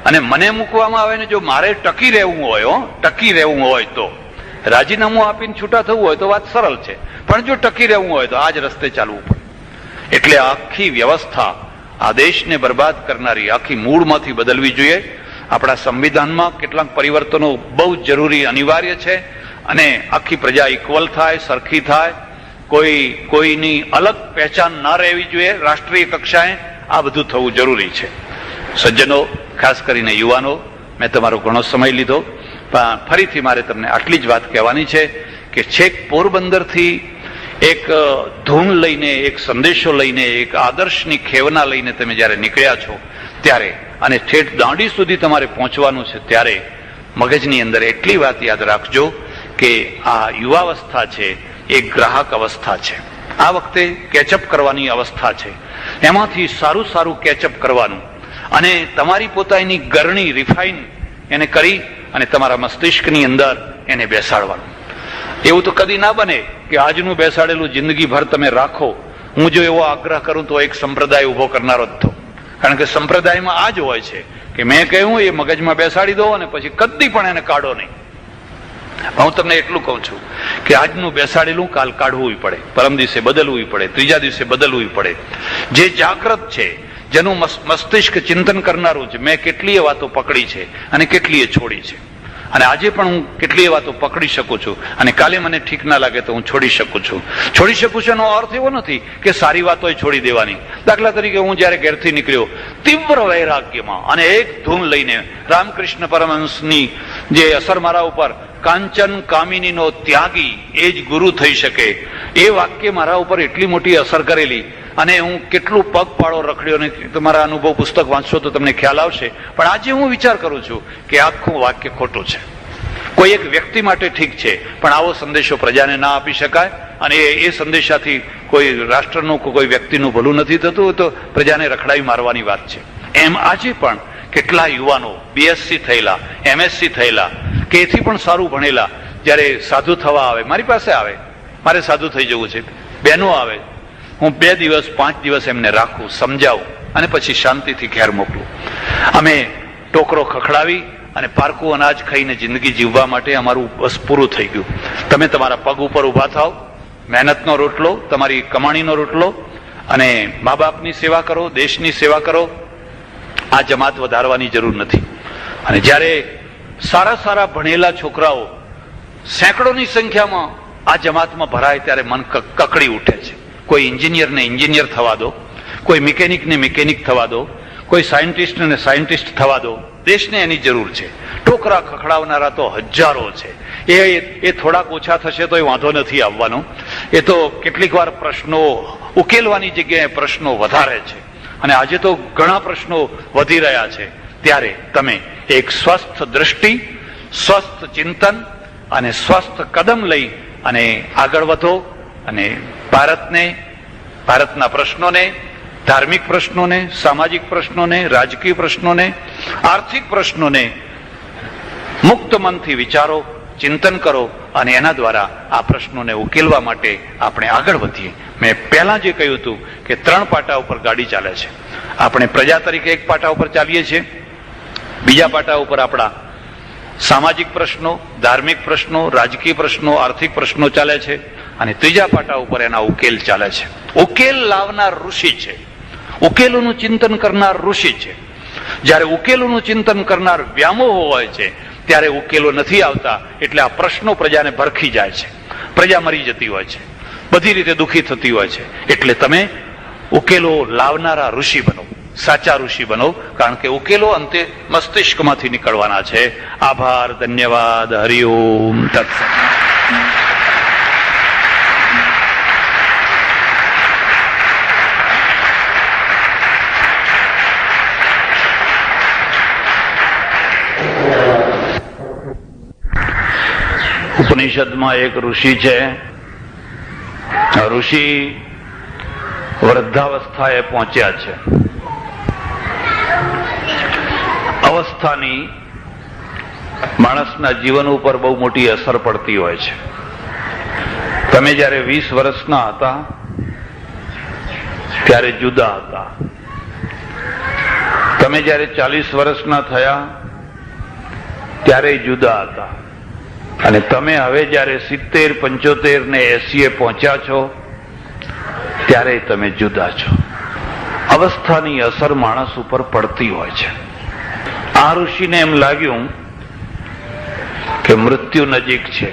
અને મને મૂકવામાં આવે ને જો મારે ટકી રહેવું હોય તો રાજીનામું આપીને છૂટા થવું હોય તો વાત સરળ છે, પણ જો ટકી રહેવું હોય તો આ જ રસ્તે ચાલવું પડે. એટલે આખી વ્યવસ્થા આ દેશને બરબાદ કરનારી આખી મૂળમાંથી બદલવી જોઈએ. આપણા સંવિધાનમાં કેટલાક પરિવર્તનો બહુ જરૂરી, અનિવાર્ય છે. અને આખી પ્રજા ઇક્વલ થાય, સરખી થાય, કોઈની અલગ પહેચાન ના રહેવી જોઈએ રાષ્ટ્રીય કક્ષાએ. આ બધું થવું જરૂરી છે. સજ્જનો, ખાસ કરીને યુવાનો, મેં તમારો ઘણો સમય લીધો, પણ ફરીથી મારે તમને આટલી જ વાત કહેવાની છે કે છેક પોરબંદરથી એક ધૂન લઈને, એક સંદેશો લઈને, એક આદર્શની ખેવના લઈને તમે જ્યારે નીકળ્યા છો ત્યારે, અને ઠેઠ દાંડી સુધી તમારે પહોંચવાનું છે, ત્યારે મગજની અંદર એટલી વાત યાદ રાખજો કે આ યુવાવસ્થા છે એ ગ્રાહક અવસ્થા છે. આ વખતે કેચઅપ કરવાની અવસ્થા છે. એમાંથી સારું કેચઅપ કરવાનું અને તમારી પોતાની ગરણી, રિફાઇન એને કરી અને તમારા મસ્તિષ્કની અંદર એને બેસાડવાનું. એવું તો કદી ના બને કે આજનું બેસાડેલું જિંદગીભર તમે રાખો. હું જો એવો આગ્રહ કરું તો એક સંપ્રદાય ઉભો કરનારો જ થયો. કારણ કે સંપ્રદાયમાં આ જ હોય છે કે મેં કહ્યું એ મગજમાં બેસાડી દો અને પછી કદી પણ એને કાઢો નહીં. હું તમને એટલું કહું છું કે આજનું બેસાડેલું કાલ કાઢવું પડે, પરમ દિવસે બદલવું પડે, ત્રીજા દિવસે બદલવું પડે. જે જાગૃત છે, જેનું મસ્તિષ્ક ચિંતન કરનારું છે, મેં કેટલીય વાતો પકડી છે અને કેટલીય છોડી છે. અને આજે પણ હું કેટલીય વાતો પકડી શકું છું અને કાલે મને ઠીક ના લાગે તો હું છોડી શકું છું. એનો અર્થ એવો નથી કે સારી વાતો છોડી દેવાની. દાખલા તરીકે હું જયારે ઘેરથી નીકળ્યો તીવ્ર વૈરાગ્યમાં અને એક ધૂન લઈને, રામકૃષ્ણ પરમહંસની જે અસર મારા ઉપર, કાંચન કામિનીનો ત્યાગી એ જ ગુરુ થઈ શકે, એ વાક્ય મારા ઉપર એટલી મોટી અસર કરેલી. અને હું કેટલું પગપાળો રખડ્યો, ને તમારા અનુભવ પુસ્તક વાંચશો તો તમને ખ્યાલ આવશે. પણ આજે હું વિચાર કરું છું કે આખું વાક્ય ખોટું છે. કોઈ એક વ્યક્તિ માટે ઠીક છે, પણ આવો સંદેશો પ્રજાને ના આપી શકાય. અને એ સંદેશાથી કોઈ રાષ્ટ્રનું, કોઈ વ્યક્તિનું ભલું નથી થતું, તો પ્રજાને રખડાવી મારવાની વાત છે. એમ આજે પણ કેટલા યુવાનો BSc થયેલા, MSc થયેલા, કે એથી પણ સારું ભણેલા, જયારે સાધુ થવા આવે, મારી પાસે આવે, મારે સાધુ થઈ જવું છે, બહેનો આવે, હું 2 દિવસ 5 દિવસ એમને રાખું, સમજાવું અને પછી શાંતિથી ઘેર મોકલું. અમે ટોકરો ખખડાવી અને પારકું અનાજ ખાઈને જિંદગી જીવવા માટે અમારું બસ પૂરું થઈ ગયું. તમે તમારા પગ ઉપર ઉભા થાવ, મહેનતનો રોટલો, તમારી કમાણીનો રોટલો, અને મા બાપની સેવા કરો, દેશની સેવા કરો. આ જમાત વધારવાની જરૂર નથી. અને જ્યારે સારા ભણેલા છોકરાઓ સેંકડોની સંખ્યામાં આ જમાતમાં ભરાય ત્યારે મન કકડી ઉઠે છે. કોઈ એન્જિનિયરને એન્જિનિયર થવા દો, કોઈ મિકેનિકને મિકેનિક થવા દો, કોઈ સાયન્ટિસ્ટને સાયન્ટિસ્ટ થવા દો. દેશને એની જરૂર છે. ટોકરા ખખડાવનારા તો હજારો છે. એ થોડાક ઓછા થશે તો એ વાંધો નથી આવવાનો. એ તો કેટલીક વાર પ્રશ્નો ઉકેલવાની જગ્યાએ પ્રશ્નો વધારે છે. અને આજે તો ઘણા પ્રશ્નો વધી રહ્યા છે, ત્યારે તમે એક સ્વસ્થ દ્રષ્ટિ, સ્વસ્થ ચિંતન અને સ્વસ્થ કદમ લઈ અને આગળ વધો અને ભારતના પ્રશ્નોને, ધાર્મિક પ્રશ્નોને, સામાજિક પ્રશ્નોને, રાજકીય પ્રશ્નોને, આર્થિક પ્રશ્નોને મુક્ત મનથી વિચારો, ચિંતન કરો અને એના દ્વારા આ પ્રશ્નોને ઉકેલવા માટે આપણે આગળ વધીએ. મેં પહેલા જે કહ્યું હતું કે 3 પાટા ઉપર ગાડી ચાલે છે. આપણે પ્રજા તરીકે એક પાટા ઉપર ચાલીએ છીએ, બીજા પાટા ઉપર આપણા સામાજિક પ્રશ્નો, ધાર્મિક પ્રશ્નો, રાજકીય પ્રશ્નો, આર્થિક પ્રશ્નો ચાલે છે અને ત્રીજા પાટા ઉપર એના ઉકેલ ચાલે છે. ઉકેલ લાવનાર ઋષિ છે, ઉકેલોનું ચિંતન કરનાર ઋષિ છે. જ્યારે ઉકેલોનું ચિંતન કરનાર વ્યામોહ હોય છે ત્યારે ઉકેલો નથી આવતા, એટલે આ પ્રશ્નો પ્રજાને ભરખી જાય છે, પ્રજા મરી જતી હોય છે, બધી રીતે દુઃખી થતી હોય છે. એટલે તમે ઉકેલો લાવનારા ઋષિ બનો, સાચા ઋષિ બનો, કારણ કે ઉકેલો અંતે મસ્તિષ્કમાંથી નીકળવાના છે. આભાર, ધન્યવાદ, હરિઓમ તત્સત. ઉપનિષદમાં એક ઋષિ છે. ઋષિ વૃદ્ધાવસ્થાએ પહોંચ્યા છે. અવસ્થાની માણસના જીવન ઉપર બહુ મોટી અસર પડતી હોય છે. તમે જયારે 20 વર્ષના હતા ત્યારે જુદા હતા. તમે જયારે 40 વર્ષના થયા ત્યારે જુદા હતા. અને તમે હવે જયારે 70, 75 ને 80 પહોંચ્યા છો ત્યારે તમે જુદા છો. અવસ્થાની અસર માણસ ઉપર પડતી હોય છે. આ ઋષિને એમ લાગ્યું કે મૃત્યુ નજીક છે.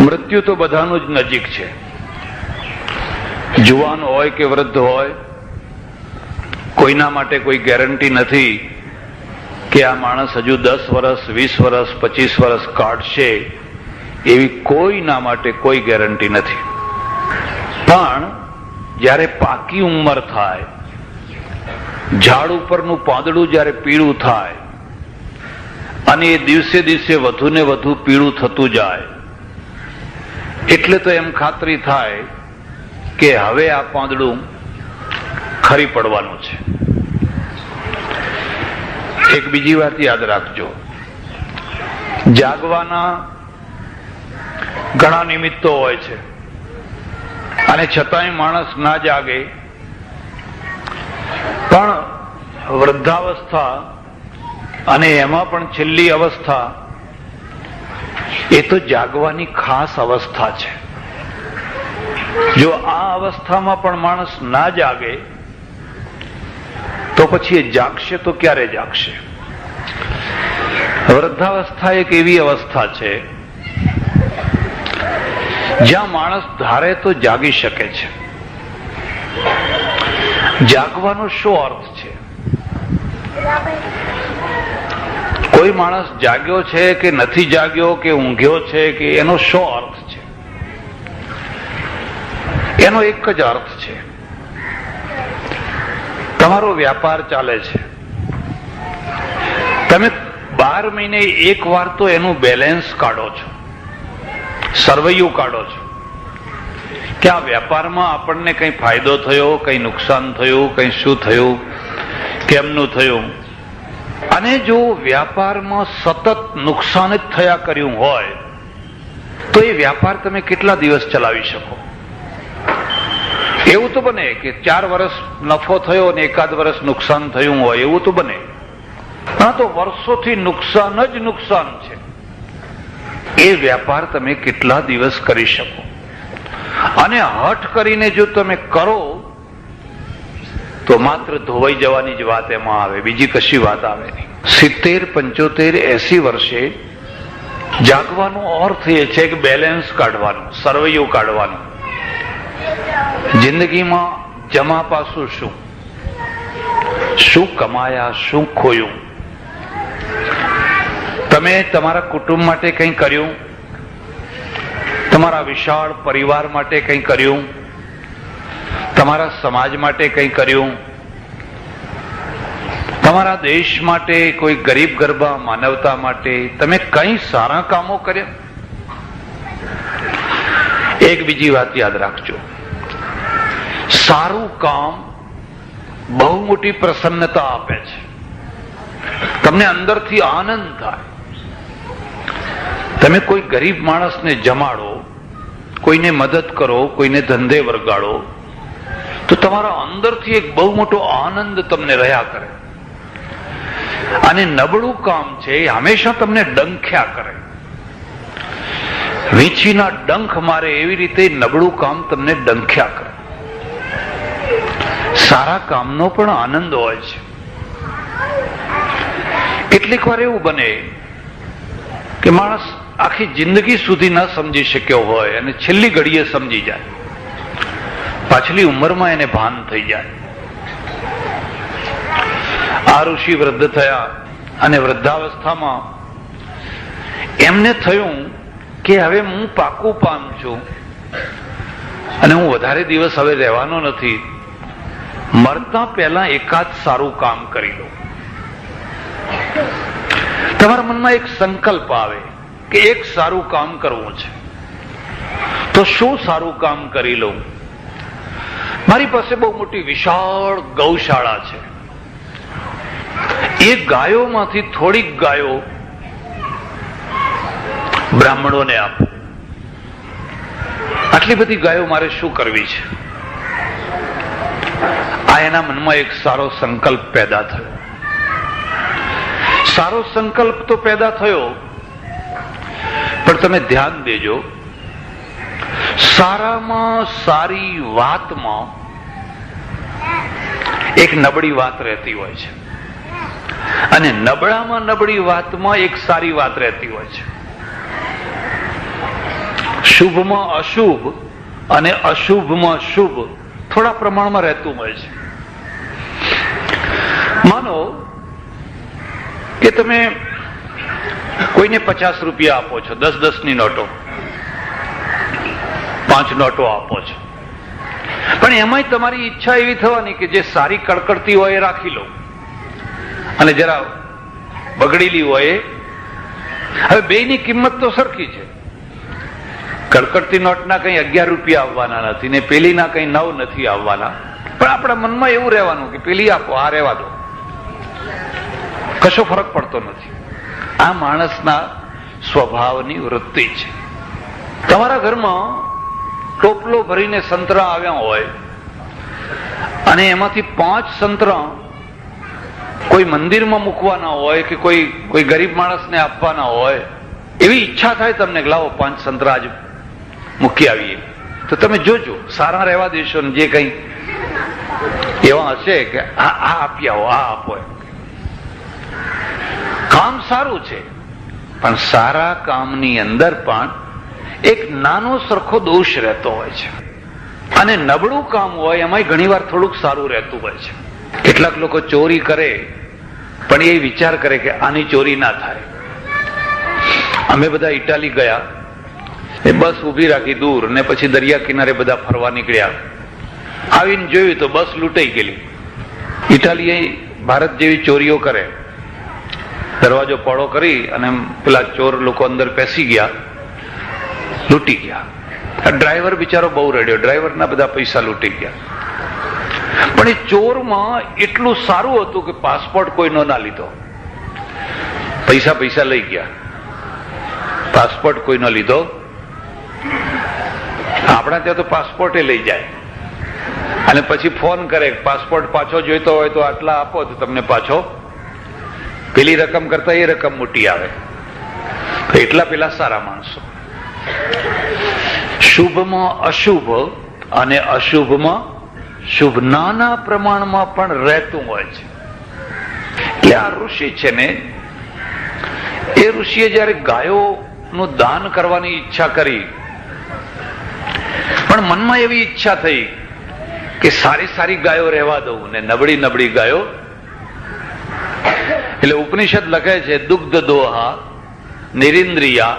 મૃત્યુ તો બધાનું જ નજીક છે, જુવાન હોય કે વૃદ્ધ હોય. કોઈના માટે કોઈ ગેરંટી નથી કે આ માણસ હજુ 10 વર્ષ, 20 વર્ષ, 25 વર્ષ કાઢશે, એવી કોઈના માટે કોઈ ગેરંટી નથી. પણ જ્યારે પાકી ઉંમર થાય, ઝાડ ઉપરનું પાંદડું જ્યારે પીળું થાય અને એ દિવસે દિવસે વધુ ને વધુ પીળું થતું જાય, એટલે તો એમ ખાતરી થાય કે હવે આ પાંદડું ખરી પડવાનું છે. એક બીજી વાત યાદ રાખજો, જાગવાના ઘણા નિમિત્તો હોય છે અને છતાંય માણસ ના જાગે. પણ વૃદ્ધાવસ્થા અને એમાં પણ છેલ્લી અવસ્થા એ તો જાગવાની ખાસ અવસ્થા છે. જો આ અવસ્થામાં પણ માણસ ના જાગે તો પછી એ જાગશે તો ક્યારે જાગશે? વૃદ્ધાવસ્થા એક એવી અવસ્થા છે જ્યાં માણસ ધારે તો જાગી શકે છે. જાગવાનો શું અર્થ છે? કોઈ માણસ જાગ્યો છે કે નથી જાગ્યો કે ઊંઘ્યો છે કે એનો શું અર્થ છે? એનો એક જ અર્થ છે, તમારો વ્યાપાર ચાલે છે, તમે 12 મહિને એક વાર તો એનું બેલેન્સ કાઢો છો, સરવૈયું કાઢો છો કે આ વ્યાપારમાં આપણને કઈ ફાયદો થયો, કઈ નુકસાન થયું, કઈ શું થયું, કેમનું થયું. અને જો વ્યાપારમાં સતત નુકસાન જ થયા કર્યું હોય તો એ વ્યાપાર તમે કેટલા દિવસ ચલાવી શકો? એવું તો બને કે 4 વર્ષ નફો થયો અને 1 વર્ષ નુકસાન થયું હોય, એવું તો બને. પણ તો વર્ષોથી નુકસાન જ નુકસાન છે. એ વ્યાપાર તમે કેટલા દિવસ કરી શકો? અને હઠ કરીને જો તમે કરો તો માત્ર ધોવાઈ જવાની જ વાત એમાં આવે, બીજી કશી વાત આવે નહીં. 70, 75, 80 વર્ષે જાગવાનો અર્થ એ છે કે બેલેન્સ કાઢવાનું, સરવૈયું કાઢવાનું. જિંદગીમાં જમા પાસું શું, શું કમાયા, શું ખોયું? તમે તમારા કુટુંબ માટે કંઈ કર્યું? તમારા વિશાળ પરિવાર માટે કંઈ કર્યું? તમારા સમાજ માટે કંઈ કર્યું, તમારા દેશ માટે, કોઈ ગરીબ ગરબા માનવતા માટે તમે કઈ સારા કામો કર્યા? એક બીજી વાત યાદ રાખજો, સારું કામ બહુ મોટી પ્રસન્નતા આપે છે, તમને અંદરથી આનંદ થાય. તમે કોઈ ગરીબ માણસને જમાડો, કોઈને મદદ કરો, કોઈને ધંધે વરગાડો, તો તમારા અંદરથી એક બહુ મોટો આનંદ તમને રહ્યા કરે. અને નબળું કામ છે એ હંમેશા તમને ડંખ્યા કરે, વીંછીના ડંખ મારે એવી રીતે નબળું કામ તમને ડંખ્યા કરે. સારા કામનો પણ આનંદ હોય છે. કેટલીક વાર એવું બને કે માણસ આખી જિંદગી સુધી ન સમજી શક્યો હોય અને છેલ્લી ઘડીએ સમજી જાય, પાછલી ઉંમરમાં એને ભાન થઈ જાય. આ ઋષિ વૃદ્ધ થયા અને વૃદ્ધાવસ્થામાં એમને થયું કે હવે હું પાકું પામ છું અને હું વધારે દિવસ હવે રહેવાનો નથી, મરતા પહેલા એકાદ સારું કામ કરી લઉં. તમારા મનમાં એક સંકલ્પ આવે કે એક સારું કામ કરવું છે, તો શું સારું કામ કરી લઉં? મારી પાસે બહુ મોટી વિશાળ ગૌશાળા છે, એ ગાયોમાંથી થોડીક ગાયો બ્રાહ્મણોને આપો. આટલી બધી ગાયો મારે શું કરવી છે? આ એના મનમાં એક સારો સંકલ્પ પેદા થયો. સારો સંકલ્પ તો પેદા થયો, પણ તમે ધ્યાન દેજો, સારામાં સારી વાતમાં એક નબળી વાત રહેતી હોય છે, અને નબળામાં નબળી વાતમાં એક સારી વાત રહેતી હોય છે. શુભમાં અશુભ અને અશુભમાં શુભ થોડા પ્રમાણમાં રહેતું હોય છે. માનો કે તમે કોઈને 50 રૂપિયા આપો છો, 10 ની નોટો, 5 નોટો આપો છો, પણ એમાંય તમારી ઈચ્છા એવી થવાની કે જે સારી કડકડતી હોય એ રાખી લો અને જરા બગડેલી હોય. હવે બેયની કિંમત તો સરખી છે. કડકડતી નોટના કઈ 11 રૂપિયા આવવાના નથી ને પેલીના કઈ 9 નથી આવવાના, પણ આપણા મનમાં એવું રહેવાનું કે પેલી આપો, આ રહેવા દો, કશો ફરક પડતો નથી. આ માણસના સ્વભાવની વૃત્તિ છે. તમારા ઘરમાં ટોપલો ભરીને સંતરા આવ્યા હોય અને એમાંથી 5 સંતરા કોઈ મંદિરમાં મૂકવાના હોય કે કોઈ ગરીબ માણસને આપવાના હોય, એવી ઈચ્છા થાય તમને કે લાવો 5 સંતરા જ મૂકી આવીએ, તો તમે જોજો સારા રહેવા દેશો ને જે કઈ એવા હશે કે આ આપી આવો, આ આપો. કામ સારું છે, પણ સારા કામની અંદર પણ એક નાનો સરખો દોષ રહેતો હોય છે, અને નબળું કામ હોય એમાં ઘણી વાર થોડુંક સારું રહેતું હોય છે. કેટલાક લોકો ચોરી કરે પણ એ વિચાર કરે કે આની ચોરી ના થાય. અમે બધા ઇટાલી ગયા, એ બસ ઉભી રાખી દૂર ને પછી દરિયા કિનારે બધા ફરવા નીકળ્યા. આવીને જોયું તો બસ લૂંટાઈ ગયેલી. ઇટાલી ભારત જેવી ચોરીઓ કરે, દરવાજો પોળો કરી અને પેલા ચોર લોકો અંદર પેસી ગયા, લૂંટી ગયા. ડ્રાઈવર બિચારો બહુ રડ્યો, ડ્રાઈવરના બધા પૈસા લૂંટી ગયા. પણ એ ચોરમાં એટલું સારું હતું કે પાસપોર્ટ કોઈનો ના લીધો, પૈસા લઈ ગયા, પાસપોર્ટ કોઈનો લીધો. આપણા ત્યાં તો પાસપોર્ટ લઈ જાય અને પછી ફોન કરે, પાસપોર્ટ પાછો જોઈતો હોય તો આટલા આપો તો તમને પાછો, પેલી રકમ કરતા એ રકમ મોટી આવે. એટલા પેલા સારા માણસો. શુભમાં અશુભ અને અશુભમાં શુભ નાના પ્રમાણમાં પણ રહેતું હોય છે. એટલે આ ઋષિ છે ને, એ ઋષિએ જયારે ગાયોનું દાન કરવાની ઈચ્છા કરી, પણ મનમાં એવી ઈચ્છા થઈ કે સારી ગાયો રહેવા દઉં ને નબળી ગાયો. એટલે ઉપનિષદ લખે છે, દુગ્ધ દોહા નિરિન્દ્રિયા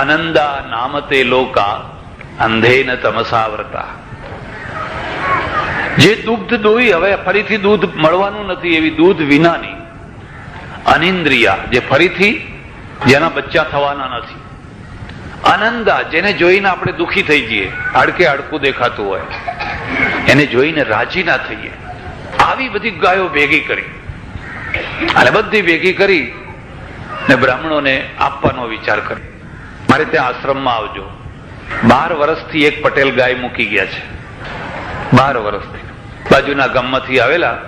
અનંદા નામતે લોકા અંધેન તમસાવ્રતા. જે દુગ્ધ દોઈ હવે ફરીથી દૂધ મળવાનું નથી એવી દૂધ વિનાની અનિન્દ્રિયા, જે ફરીથી જેના બચ્ચા થવાના નથી. આનંદા, જેને જોઈને આપણે દુઃખી થઈ જઈએ, હાડકે હાડકું દેખાતું હોય એને જોઈને રાજી ના થઈએ. આવી બધી ગાયો ભેગી કરી અને બધી ભેગી કરી ને બ્રાહ્મણોને આપવાનો વિચાર કર્યો. મારે ત્યાં આશ્રમમાં આવજો. 12 વર્ષથી એક પટેલ ગાય મૂકી ગયા છે. 12 વર્ષથી બાજુના ગામમાંથી આવેલા.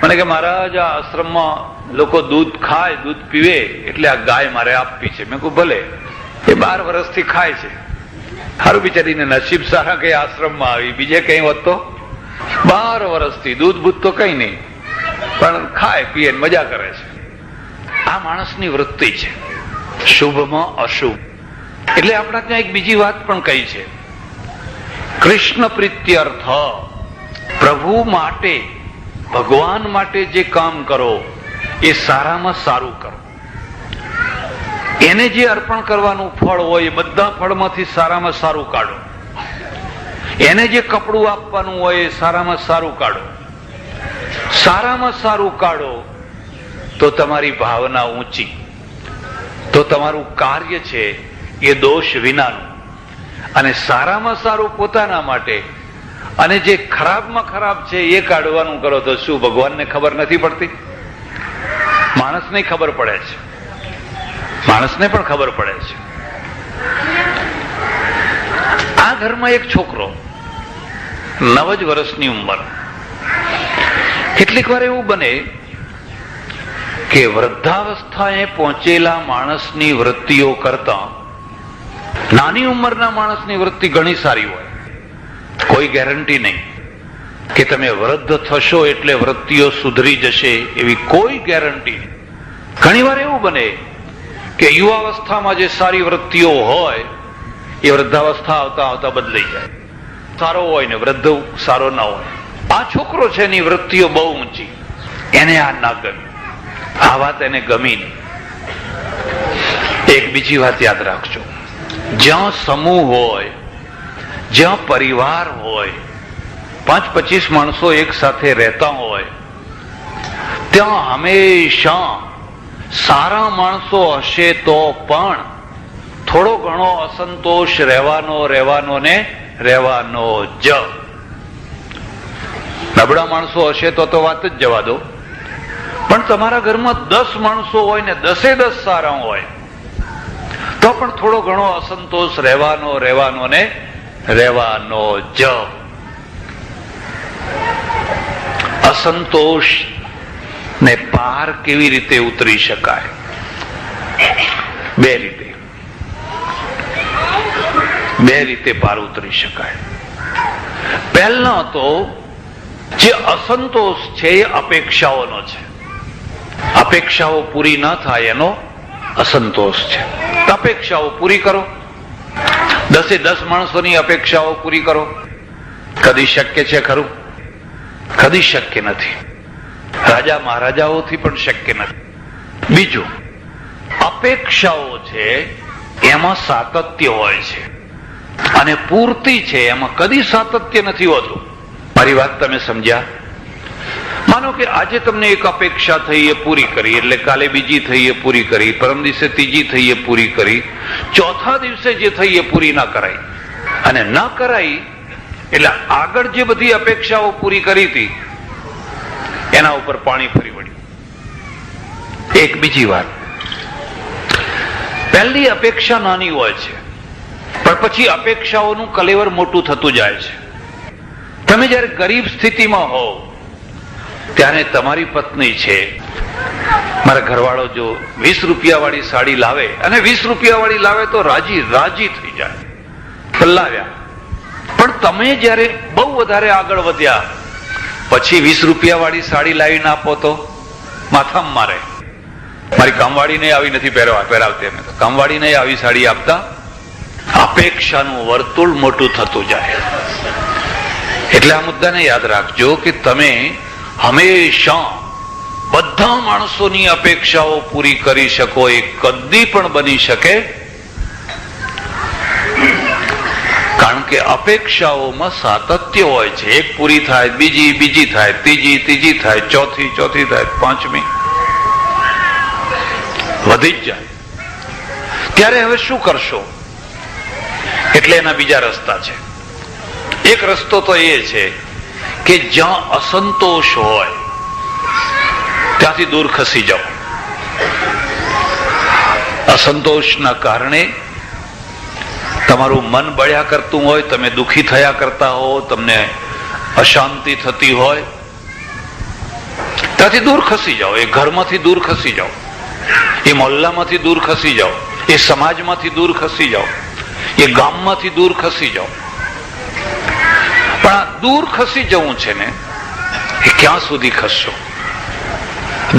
મને કે મહારાજ, આ આશ્રમમાં લોકો દૂધ ખાય, દૂધ પીવે, એટલે આ ગાય મારે આપવી છે. મેં કહ્યું ભલે. એ 12 વર્ષથી ખાય છે. સારું, બિચારીને નસીબ સારા કઈ આશ્રમમાં આવી, બીજે કઈ હોત તો 12 વર્ષથી દૂધ બૂધ તો કઈ નહીં, પણ ખાય પીએ મજા કરે છે. આ માણસની વૃત્તિ છે, શુભમાં અશુભ. એટલે આપણા ત્યાં એક બીજી વાત પણ કહી છે, કૃષ્ણ પ્રીત્યર્થ, પ્રભુ માટે, ભગવાન માટે જે કામ કરો એ સારામાં સારું કરો. એને જે અર્પણ કરવાનું ફળ હોય એ બધા ફળમાંથી સારામાં સારું કાઢો. એને જે કપડું આપવાનું હોય એ સારામાં સારું કાઢો. સારામાં સારું કાઢો તો તમારી ભાવના ઊંચી, તો તમારું કાર્ય છે એ દોષ વિનાનું. અને સારામાં સારું પોતાના માટે, અને જે ખરાબમાં ખરાબ છે એ કાઢવાનું કરો તો શું ભગવાનને ખબર નથી પડતી? માણસને ખબર પડે છે, માણસને પણ ખબર પડે છે. આ ઘરમાં એક છોકરો 9 જ વર્ષની ઉંમર. કેટલીક વાર એવું બને કે વૃદ્ધાવસ્થાએ પહોંચેલા માણસની વૃત્તિઓ કરતા નાની ઉંમરના માણસની વૃત્તિ ઘણી સારી હોય. કોઈ ગેરંટી નહીં કે તમે વૃદ્ધ થશો એટલે વૃત્તિઓ સુધરી જશે, એવી કોઈ ગેરંટી નહીં. ઘણી વાર એવું બને કે યુવાવસ્થામાં જે સારી વૃત્તિઓ હોય એ વૃદ્ધાવસ્થા આવતા આવતા બદલાઈ જાય. સારો હોય ને વૃદ્ધ સારો ના હોય. આ છોકરો છે એની વૃત્તિઓ બહુ ઊંચી, એને આ ના ગમી, આ વાત એને ગમી નહીં. એક બીજી વાત યાદ રાખજો, જ્યાં સમૂહ હોય, જ્યાં પરિવાર હોય, 5-25 માણસો એક સાથે રહેતા હોય, ત્યાં હંમેશા સારા માણસો હશે તો પણ થોડો ઘણો અસંતોષ રહેવાનો ને રહેવાનો જ. નબળા માણસો હશે તો વાત જ જવા દો. પણ તમારા ઘરમાં 10 માણસો હોય ને 10 સારા હોય તો પણ થોડો ઘણો અસંતોષ રહેવાનો ને રહેવાનો જ. અસંતોષ ને પાર કેવી રીતે ઉતરી શકાય? 2 રીતે પાર ઉતરી શકાય. પહેલા તો જે અસંતોષ છે એ અપેક્ષાઓનો છે. અપેક્ષાઓ પૂરી ન થાય એનો અસંતોષ છે. અપેક્ષાઓ પૂરી કરો. 10 માણસોની અપેક્ષાઓ પૂરી કરો. કદી શક્ય છે ખરું? કદી શક્ય નથી. રાજા મહારાજાઓથી પણ શક્ય નથી. બીજું, અપેક્ષાઓ છે એમાં સાતત્ય હોય છે અને પૂર્તિ છે એમાં કદી સાતત્ય નથી હોતું. મારી વાત તમે સમજ્યા? માનો કે આજે તમને એક અપેક્ષા થઈ એ પૂરી કરી, એટલે કાલે બીજી થઈ એ પૂરી કરી, પરમ દિવસે ત્રીજી થઈ એ પૂરી કરી, ચોથા દિવસે જે થઈ એ પૂરી ના કરાઈ. અને ન કરાઈ એટલે આગળ જે બધી અપેક્ષાઓ પૂરી કરી હતી એના ઉપર પાણી ફરી વળ્યું. એક બીજી વાત, પહેલી અપેક્ષા નાની હોય છે પણ પછી અપેક્ષાઓનું કલેવર મોટું થતું જાય છે. તમે જયારે ગરીબ સ્થિતિમાં હો ત્યારે તમારી પત્ની છે, મારા ઘરવાળો જો 20 રૂપિયા વાળી સાડી લાવે, અને 20 રૂપિયા વાળી લાવે તો રાજી થઈ જાય, લાવ્યા. પણ તમે જયારે બહુ વધારે આગળ વધ્યા પછી 20 રૂપિયા વાળી સાડી લાવીને આપો તો માથામાં મારે. મારી કામવાળીને આવી નથી પહેરાવતી, અમે તો કામવાળીને આવી સાડી આપતા. અપેક્ષાનું વર્તુળ મોટું થતું જાય. એટલે આ મુદ્દાને યાદ રાખજો કે તમે હંમેશા બધા માણસોની અપેક્ષાઓ પૂરી કરી શકો એ કદી પણ બની શકે. કારણ કે અપેક્ષાઓમાં સાતત્ય હોય છે. એક પૂરી થાય, બીજી થાય, ત્રીજી થાય, ચોથી થાય, પાંચમી વધી જ જાય. ત્યારે હવે શું કરશો? એટલે એના બીજા રસ્તા છે. એક રસ્તો તો એ છે કે જ્યાં અસંતોષ હોય ત્યાંથી દૂર ખસી જાઓ. અસંતોષના કારણે તમારું મન બળ્યા કરતું હોય, તમે દુઃખી થયા કરતા હો, તમને અશાંતિ થતી હોય, ત્યાંથી દૂર ખસી જાઓ. એ ઘરમાંથી દૂર ખસી જાઓ, એ મોહલ્લામાંથી દૂર ખસી જાઓ, એ સમાજમાંથી દૂર ખસી જાઓ, એ ગામમાંથી દૂર ખસી જાઓ. પણ આ દૂર ખસી જવું છે ને, એ ક્યાં સુધી ખસશો?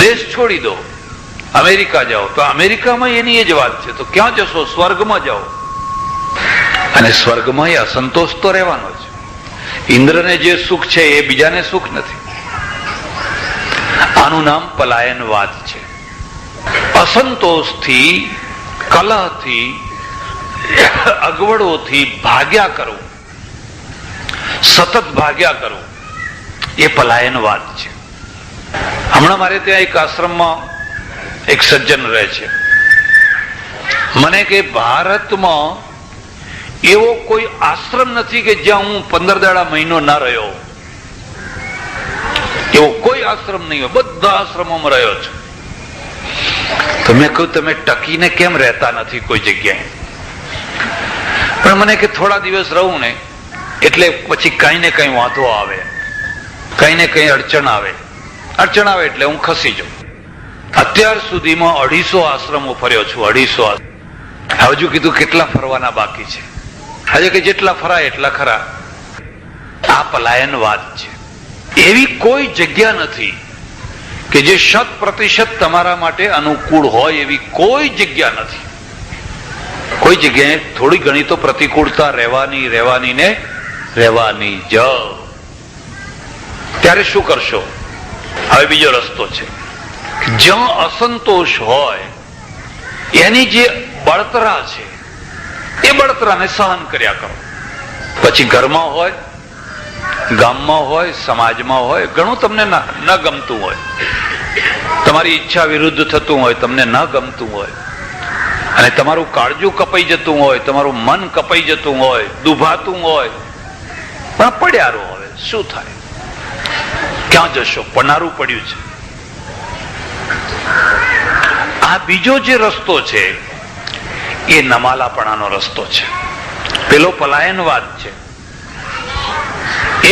દેશ છોડી દો, અમેરિકા જાઓ તો અમેરિકામાં એની એ જ વાત છે. તો ક્યાં જશો? સ્વર્ગમાં જાઓ. અને સ્વર્ગમાં એ અસંતોષ તો રહેવાનો છે. ઇન્દ્રને જે સુખ છે એ બીજાને સુખ નથી. આનું નામ પલાયનવાદ છે. અસંતોષથી, કલહથી, અગવડોથી ભાગ્યા કરવું, સતત ભાગ્યા કરવું, એ પલાયનવાદ છે. હમણાં મારે ત્યાં એક આશ્રમમાં એક સજ્જન રહે છે. મને કે ભારતમાં એવો કોઈ આશ્રમ નથી કે જ્યાં હું 15 દાડા મહિનો ના રહ્યો. એવો કોઈ આશ્રમ નહીં હોય, બધા આશ્રમોમાં રહ્યો છું. તો મેં કહ્યું તમે ટકીને કેમ રહેતા નથી કોઈ જગ્યાએ? પણ મને કે થોડા દિવસ રહું ને એટલે પછી કઈ ને કઈ વાંધો આવે, કઈ ને કઈ અડચણ આવે એટલે હું ખસી જાઉં. અત્યાર સુધીમાં 250 આશ્રમો ફર્યો છું. 250. હજુ કીધું કેટલા ફરવાના બાકી છે? હજુ કે જેટલા ફરાય એટલા ખરા. આ પલાયનવાદ છે. એવી કોઈ જગ્યા નથી કે જે 100% તમારા માટે અનુકૂળ હોય. એવી કોઈ જગ્યા નથી. કોઈ જગ્યાએ થોડી ઘણી તો પ્રતિકૂળતા રહેવાની ને રહેવાની જ. ત્યારે શું કરશો? હવે બીજો રસ્તો છે. જ્યાં અસંતોષ હોય એની જે બળતરા છે એ બળતરાને સહન કર્યા કરો. પછી ઘરમાં હોય, ગામમાં હોય, સમાજમાં હોય, ઘણું તમને ન ગમતું હોય, તમારી ઈચ્છા વિરુદ્ધ થતું હોય, તમને ન ગમતું હોય, અને તમારું કાળજું કપાઈ જતું હોય, તમારું મન કપાઈ જતું હોય, દુભાતું હોય, પણ પડ્યા રહો. હવે શું થાય? ક્યાં જશો? પનારું પડ્યું છે. આ બીજો જે રસ્તો છે એ નમાલાપણાનો રસ્તો છે. પેલો પલાયનવાદ છે.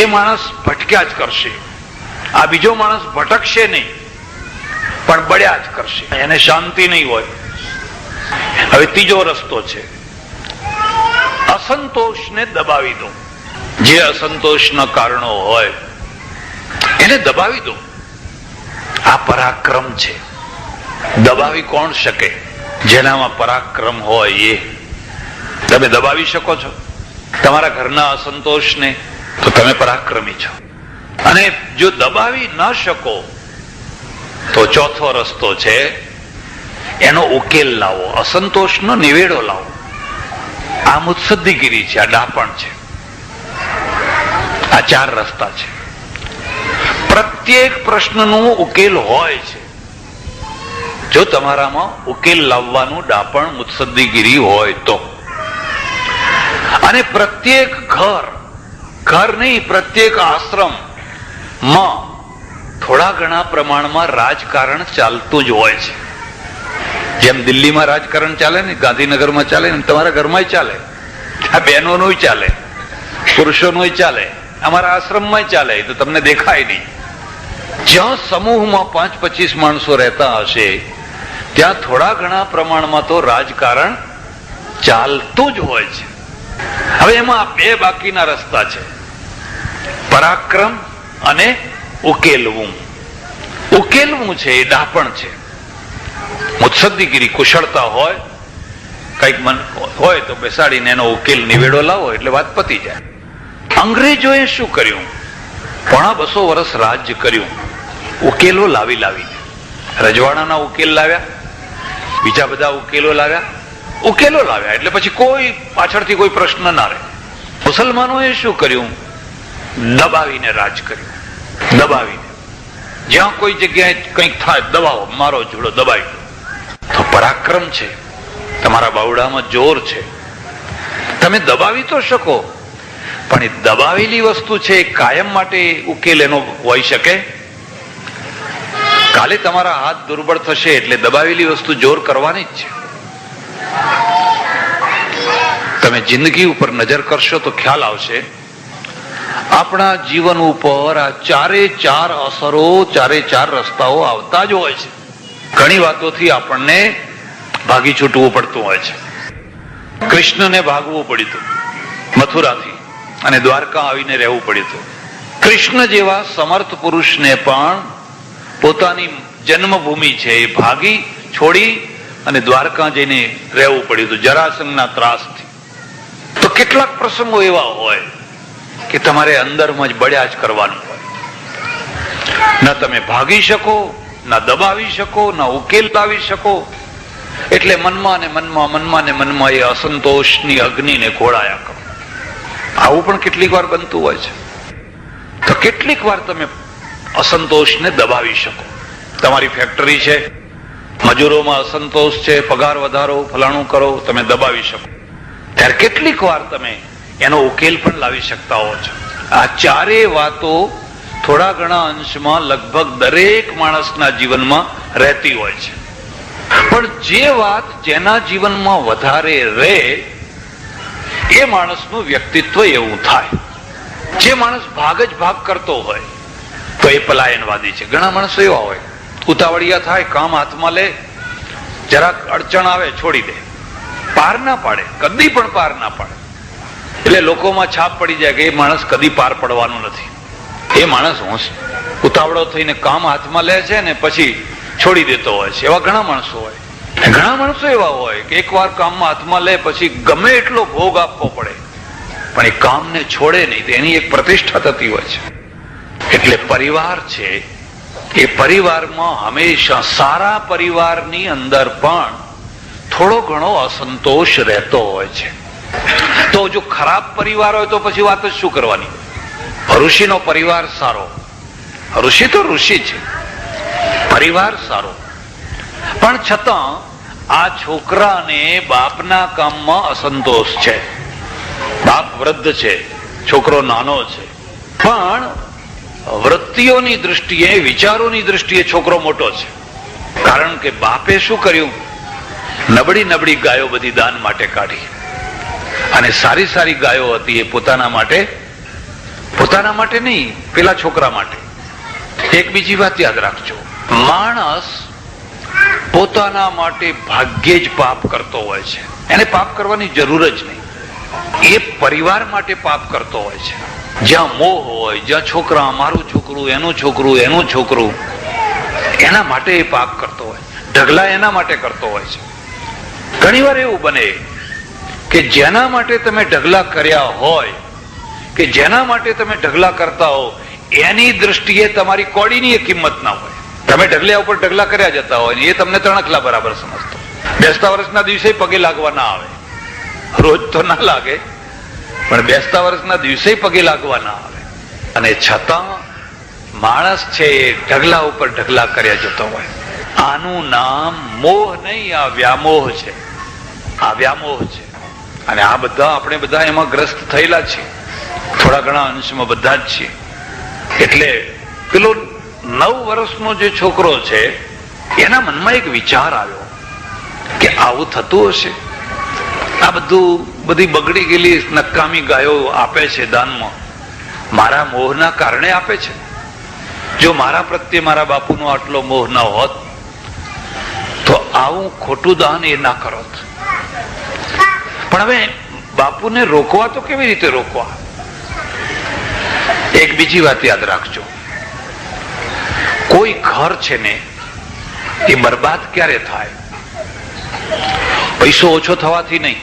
એ માણસ ભટક્યા જ કરશે. આ બીજો માણસ ભટકશે નહીં, પણ બળ્યા જ કરશે. એને શાંતિ નહીં હોય. હવે ત્રીજો રસ્તો છે, અસંતોષને દબાવી દો. જે અસંતોષના કારણો હોય એને દબાવી દો. આ પરાક્રમ છે. દબાવી કોણ શકે? જેનામાં પરાક્રમ હોય એ. તમે દબાવી શકો છો તમારા ઘરના અસંતોષને? તો તમે પરાક્રમી છો. અને જો દબાવી ન શકો તો ચોથો રસ્તો છે, એનો ઉકેલ લાવો, અસંતોષનો નિવેડો લાવો. આ મુત્સદ્દીગીરી છે, આ ડાપણ છે. આ 4 રસ્તા છે. પ્રત્યેક પ્રશ્નનો ઉકેલ હોય છે. જો તમારામાં ઉકેલ લાવવાનું ડાપણ, મુત્સદ્દીગીરી હોય તો. અને પ્રત્યેક ઘર નહીં, પ્રત્યેક આશ્રમમાં થોડા ઘણા પ્રમાણમાં રાજકારણ ચાલતું જ હોય છે. જેમ દિલ્હીમાં રાજકારણ ચાલે ને, ગાંધીનગરમાં ચાલે ને, તમારા ઘરમાં ચાલે. આ બહેનોનું ચાલે, પુરુષોનું ચાલે, અમારા આશ્રમમાં ચાલે. તો તમને દેખાય નહીં. જ્યાં સમૂહમાં 5-25 માણસો રહેતા હશે ત્યાં થોડા ઘણા પ્રમાણમાં તો રાજકારણ ચાલતું જ હોય છે. હવે એમાં 2 બાકીના રસ્તા છે, પરાક્રમ અને ઉકેલવું. ઉકેલવું છે એ ડાપણ છે. મુત્સદ્દીગીરી, કુશળતા હોય, કઈક મન હોય તો બેસાડીને એનો ઉકેલ નિવેડો લાવો એટલે વાત પતી જાય. અંગ્રેજોએ શું કર્યું? 250 વર્ષ રાજ્ય કર્યું. ઉકેલો લાવીને રજવાડાના ઉકેલ લાવ્યા, બીજા બધા ઉકેલો લાવ્યા એટલે પછી કોઈ પાછળથી કોઈ પ્રશ્ન ના રહે. મુસલમાનોએ શું કર્યું? દબાવીને રાજ કર્યું. દબાવીને જ્યાં કોઈ જગ્યાએ કંઈક થાય દબાવો, મારો જોડો દબાવી દો. તો પરાક્રમ છે, તમારા બાવડામાં જોર છે, તમે દબાવી તો શકો, પણ એ દબાવેલી વસ્તુ છે કાયમ માટે ઉકેલ એનો હોઈ શકે? કાલે તમારા હાથ દુર્બળ થશે એટલે દબાવેલી વસ્તુ જોર કરવાની જ છે. તમે જિંદગી ઉપર નજર કરશો તો ખ્યાલ આવશે, આપણા જીવન ઉપર આ ચારે ચાર અસરો, ચારે ચાર રસ્તાઓ આવતા જ હોય છે. ઘણી વાતોથી આપણને ભાગી છૂટવું પડતું હોય છે. કૃષ્ણને ભાગવું પડ્યું હતું મથુરાથી અને દ્વારકા આવીને રહેવું પડ્યું હતું. કૃષ્ણ જેવા સમર્થ પુરુષને પણ પોતાની જન્મભૂમિ છે એ ભાગી છોડી અને દ્વારકા જઈને રહેવું પડ્યું હતું જરાસંઘના ત્રાસથી. તો કેટલાક પ્રસંગો એવા હોય કે તમારે અંદરમાં જ બળ્યા જ કરવાનું હોય. ન તમે ભાગી શકો, ન દબાવી શકો, ન ઉકેલ લાવી શકો. એટલે મનમાં ને મનમાં એ અસંતોષની અગ્નિને ખોળાયા કરો. આવું પણ કેટલીક વાર બનતું હોય છે. તો કેટલીક વાર તમે અસંતોષને દબાવી શકો. તમારી ફેક્ટરી છે, મજૂરોમાં અસંતોષ છે, પગાર વધારો, ફલાણું કરો, તમે દબાવી શકો. ત્યારે કેટલીક વાર તમે એનો ઉકેલ પણ લાવી શકતા હો છો. આ ચારે વાતો થોડા ઘણા અંશમાં લગભગ દરેક માણસના જીવનમાં રહેતી હોય છે. પણ જે વાત જેના જીવનમાં વધારે રહે એ માણસનું વ્યક્તિત્વ એવું થાય. જે માણસ ભાગ જ ભાગ કરતો હોય તો એ પલાયનવાદી છે. ઘણા માણસો એવા હોય, ઉતાવળિયા થાય, કામ હાથમાં લે, જરાક અડચણ આવે છોડી દે, પાર ના પાડે, કદી પણ પાર ના પાડે. એટલે લોકોમાં છાપ પડી જાય કે એ માણસ કદી પાર પડવાનું નથી. એ માણસ ઉતાવળો થઈને કામ હાથમાં લે છે ને પછી છોડી દેતો હોય છે. એવા ઘણા માણસો હોય. ઘણા માણસો એવા હોય કે એકવાર કામમાં હાથમાં લે પછી ગમે એટલો ભોગ આપવો પડે પણ એ કામને છોડે નહીં. તો એની એક પ્રતિષ્ઠા થતી હોય છે. એટલે પરિવાર છે એ પરિવારમાં હંમેશા સારા પરિવારની અંદર પણ થોડો ઘણો અસંતોષ રહેતો હોય છે. તો જો ખરાબ પરિવાર હોય તો પછી વાત જ શું કરવાની? ઋષિનો પરિવાર સારો, ઋષિ તો ઋષિ છે, પરિવાર સારો, પણ છતાં આ છોકરાને બાપના કામમાં અસંતોષ છે. બાપ વૃદ્ધ છે, છોકરો નાનો છે, પણ વૃત્તિઓની દૃષ્ટિએ, વિચારોની દૃષ્ટિએ છોકરો મોટો છે. કારણ કે બાપે શું કર્યું? નબળી નબળી ગાયો બધી દાન માટે કાઢી અને સારી સારી ગાયો હતી એ પોતાના માટે નહીં, પેલા છોકરા માટે. એક બીજી વાત યાદ રાખજો, માણસ પોતાના માટે ભાગ્યે જ પાપ કરતો હોય છે. એને પાપ કરવાની જરૂર જ નહીં. એ પરિવાર માટે પાપ કરતો હોય છે. જ્યાં મોહ હોય, જ્યાં છોકરા, મારું છોકરું, એનું છોકરું, એનું છોકરું, એના માટે એ પાપ કરતો હોય. ઢગલા એના માટે કરતો હોય છે. ઘણી વાર એવું બને કે જેના માટે તમે ઢગલા કર્યા હોય, કે જેના માટે તમે ઢગલા કરતા હો, એની દ્રષ્ટિએ તમારી કોડીની કિંમત ના હોય. તમે ઢગલિયા ઉપર ઢગલા કર્યા જતા હોય ને એ તમને ત્રણખલા બરાબર સમજતો. બેસતા વર્ષના દિવસે પગે લાગવા ના આવે, રોજ તો ના લાગે પણ બેસતા વર્ષના દિવસે પગે લાગવા ના આવે. અને છતાં માણસ છે એ ઢગલા ઉપર ઢગલા કર્યા જતો હોય. આનું નામ મોહ નહીં, આ વ્યામોહ છે. આ વ્યામોહ છે. અને આ બધા આપણે બધા એમાં ગ્રસ્ત થયેલા છીએ, થોડા ઘણા અંશમાં બધા જ છીએ. એટલે પેલો 9 વર્ષનો જે છોકરો છે એના મનમાં એક વિચાર આવ્યો કે આવું થતું હશે. આ બધી બગડી ગયેલી નકામી ગાયો આપે છે દાનમાં, મારા મોહના કારણે આપે છે. જો મારા પ્રત્યે મારા બાપુનો આટલો મોહ ન હોત તો આવું ખોટું દાન એ ના કરત. પણ હવે બાપુને રોકવા તો કેવી રીતે રોકવા? એક બીજી વાત યાદ રાખજો, કોઈ ઘર છે ને એ બરબાદ ક્યારે થાય? પૈસો ઓછો થવાથી નહીં.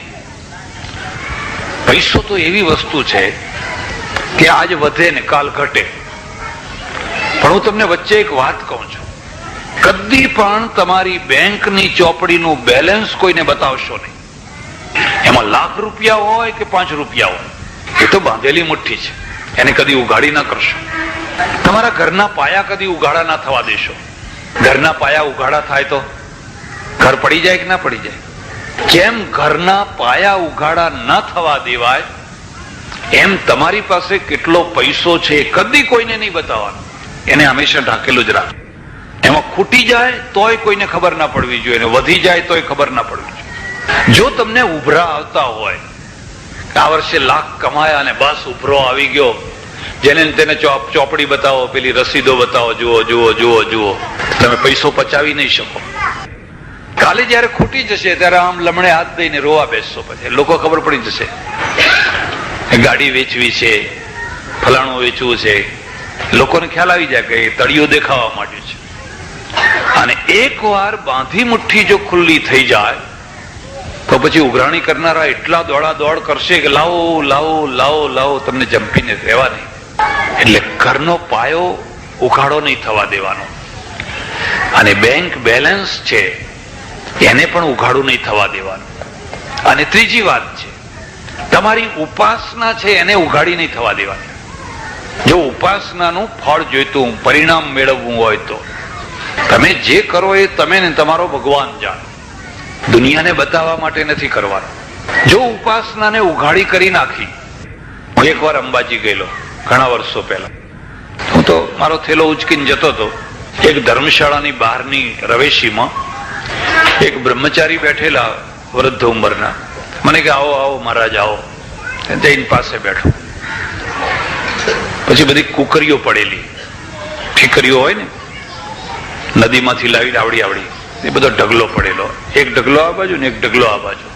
પૈસો તો એવી વસ્તુ છે કે આજ વધે ને કાલ ઘટે. પણ હું તમને વચ્ચે એક વાત કહું છું, કદી પણ તમારી બેંકની ચોપડીનું બેલેન્સ કોઈને બતાવશો નહીં. એમાં લાખ રૂપિયા હોય કે 5 રૂપિયા હોય, એ તો બાંધેલી મુઠ્ઠી છે, એને કદી ઉઘાડી ના કરશો. તમારા ઘરના પાયા કદી ઉઘાડા ના થવા દેશો. ઘરના પાયા ઉઘાડા થાય તો ઘર પડી જાય કે ના પડી જાય? જેમ ઘરના પાયા ઉઘાડા ન થવા દેવાય એમ તમારી પાસે કેટલો પૈસો છે કદી કોઈને નહીં બતાવવાનો, એને હંમેશા ઢાંકેલું જ રાખે. એમાં ખૂટી જાય તોય કોઈને ખબર ના પડવી જોઈએ, વધી જાય તોય ખબર ના પડવી જોઈએ. જો તમને ઉભરા આવતા હોય, આ વર્ષે લાખ કમાયા અને બસ ઉભરો આવી ગયો, જેને તેને ચોપડી બતાવો, પેલી રસીદો બતાવો, જુઓ જુઓ જુઓ જુઓ, તમે પૈસો પચાવી નહીં શકો. કાલે જયારે ખૂટી જશે ત્યારે આમ લમણે હાથ દઈને રોવા બેસશો. પછી લોકો ખબર પડી જશે ગાડી વેચવી છે, ફલાણું વેચવું છે, લોકોને ખ્યાલ આવી જાય કે તળિયું દેખાવા માંડ્યું છે. અને એક વાર બાંધી મુઠ્ઠી જો ખુલ્લી થઈ જાય તો પછી ઉઘરાણી કરનારા એટલા દોડા દોડ કરશે કે લાવો લાવો લાવો લાવો, તમને જંપીને રહેવા નહીં. એટલે ઘરનો પાયો ઉઘાડો નહીં થવા દેવાનો. અને બેંક બેલેન્સ છે એને પણ ઉઘાડું નહીં થવા દેવાનું. અને ત્રીજી વાત છે, તમારી ઉપાસના છે એને ઉઘાડી નહીં થવા દેવાની. જો ઉપાસનાનું ફળ જોઈતું, પરિણામ મેળવવું હોય તો તમે જે કરો એ તમે ને તમારો ભગવાન જાણો, દુનિયાને બતાવવા માટે નથી કરવાનું. જો ઉપાસનાને ઉઘાડી કરી નાખી. હું એકવાર અંબાજી ગયેલો ઘણા વર્ષો પહેલા. હું તો મારો થેલો ઉચકીને જતો હતો. એક ધર્મશાળાની બહારની રવેશીમાં એક બ્રહ્મચારી બેઠેલા, વૃદ્ધ ઉંમરના. મને કે આવો આવો મહારાજ આવો. જૈન પાસે બેઠો. પછી બધી કુકરીઓ પડેલી, ઠીકરીઓ હોય ને નદીમાંથી લાવીને આવડી આવડી, એ બધો ઢગલો પડેલો. એક ઢગલો આ બાજુ ને એક ઢગલો આ બાજુ.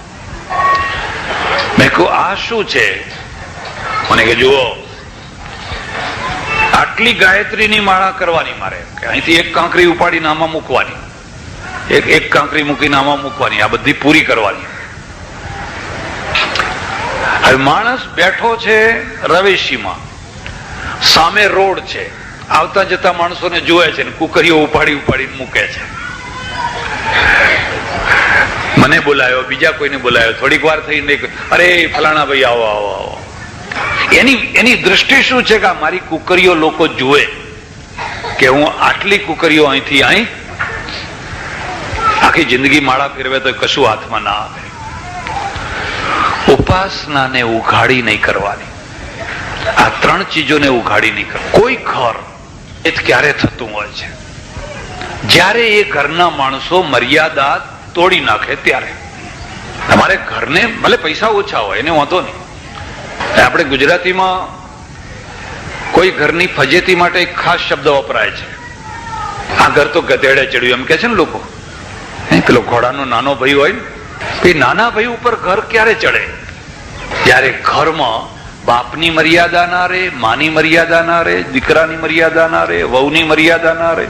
મેં કહ્યું આ શું છે? મને કે જુઓ, આટલી ગાયત્રીની માળા કરવાની મારે, કે અહીંથી એક કાંકરી ઉપાડીને આમાં મૂકવાની, એક કાંકરી મૂકીને આમાં મૂકવાની, આ બધી પૂરી કરવાની. હવે માણસ બેઠો છે રવેશીમાં, સામે રોડ છે, આવતા જતા માણસોને જોવે છે ને કુકરીઓ ઉપાડી ઉપાડીને મૂકે છે. મને બોલાયો, બીજા કોઈને બોલાયો, થોડીક વાર થઈને અરે ફલાણા ભાઈ આવો આવો આવો. એની દ્રષ્ટિ શું છે કે મારી કુકરીઓ લોકો જુએ કે હું આટલી કુકરીઓ અહીંથી અહીં આખી જિંદગી માળા ફેરવે તો કશું હાથમાં ના આવે. ઉપાસનાને ઉઘાડી નહીં કરવાની. આ ત્રણ ચીજોને ઉઘાડી નહીં કરવાની. કોઈ ઘર એ ક્યારે થતું હોય છે? જ્યારે એ ઘરના માણસો મર્યાદા તોડી નાખે ત્યારે. તમારે ઘરને ભલે પૈસા ઓછા હોય એને વાંધો નહીં. આપણે ગુજરાતીમાં કોઈ ઘરની ફજેતી માટે એક ખાસ શબ્દ વપરાય છે, આ ઘર તો ગધેડે ચડ્યું એમ કે છે ને લોકો. પેલો ઘોડાનો નાનો ભાઈ હોય ને, એ નાના ભાઈ ઉપર ઘર ક્યારે ચડે? જ્યારે ઘરમાં બાપની મર્યાદા ના રહે, માની મર્યાદા ના રહે, દીકરાની મર્યાદા ના રહે, વહુની મર્યાદા ના રહે,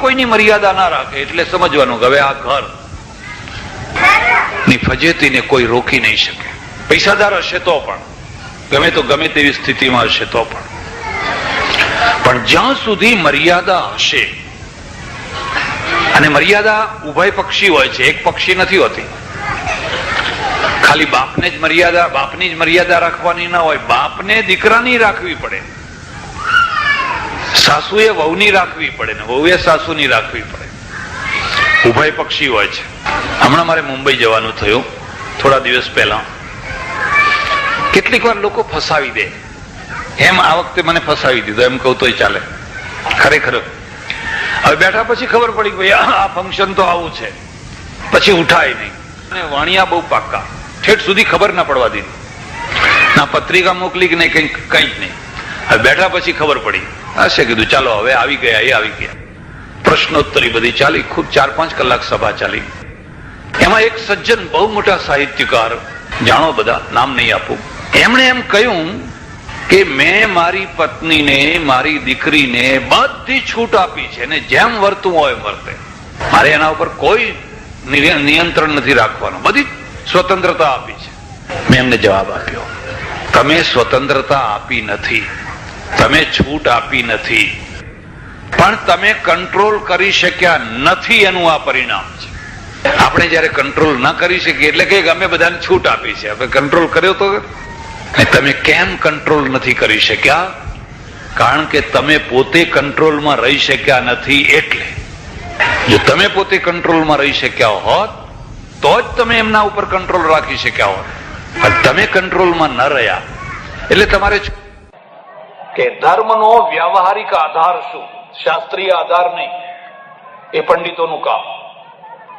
કોઈની મર્યાદા ના રાખે. એટલે સમજવાનું કે હવે આ ઘર ની ફજેતીને કોઈ રોકી નહીં શકે. પૈસાદાર હશે તો પણ, ગમે તેવી સ્થિતિમાં હશે તો પણ જ્યાં સુધી મર્યાદા હશે, અને મર્યાદા ઉભય પક્ષી હોય છે, એક પક્ષી નથી હોતી. ખાલી બાપની જ મર્યાદા રાખવાની ના હોય, બાપને દીકરાની રાખવી પડે, સાસુએ વહુની રાખવી પડે ને વહુએ સાસુની રાખવી પડે. ઉભય પક્ષી હોય છે. હમણાં મારે મુંબઈ જવાનું થયું થોડા દિવસ પહેલા. કેટલીક વાર લોકો ફસાવી દે, એમ આ વખતે મને ફસાવી દીધો એમ કહું તોય ચાલે. ખરેખર હવે બેઠા પછી ખબર પડી કે ભાઈ આ ફંક્શન તો આવું છે, પછી ઉઠાય નહીં. અને વાણિયા બહુ પાક્કા, ઠેઠ સુધી ખબર ના પડવા દીધી, ના પત્રિકા મોકલી કે નહીં, કંઈક નહીં. હવે બેઠા પછી ખબર પડી હશે, કીધું ચાલો હવે આવી ગયા. એ આવી ગયા. પ્રશ્નોત્તરી બધી ચાલી, ખૂબ 4-5 કલાક સભા ચાલી. એમાં એક સજ્જન, બહુ મોટા સાહિત્યકાર, જાણો બધા, નામ નહીં આપું, એમણે એમ કહ્યું કે મેં મારી પત્નીને, મારી દીકરીને બધી છૂટ આપી છે ને જેમ વર્તું હોય વર્તે. મારે એના ઉપર કોઈ નિયંત્રણ નથી રાખવાનું, બધી સ્વતંત્રતા આપી છે. મેં એમને જવાબ આપ્યો, તમે સ્વતંત્રતા આપી નથી, તમે છૂટ આપી નથી, પણ તમે કંટ્રોલ કરી શક્યા નથી, એનું આ પરિણામ છે. આપણે જયારે કંટ્રોલ ના કરી શકીએ એટલે કે અમે બધાને છૂટ આપી છે, આપણે કંટ્રોલ કર્યો તો અને તમે કેમ કંટ્રોલ નથી કરી શક્યા? કારણ કે તમે પોતે કંટ્રોલમાં રહી શક્યા નથી. એટલે જો તમે પોતે કંટ્રોલમાં રહી શક્યા હોત તો જ તમે એમના ઉપર કંટ્રોલ રાખી શક્યા હોત. પણ તમે કંટ્રોલમાં ન રહ્યા એટલે તમારે કે ધર્મનો વ્યવહારિક આધાર શું, શાસ્ત્રીય આધાર નહીં, એ પંડિતોનું કામ.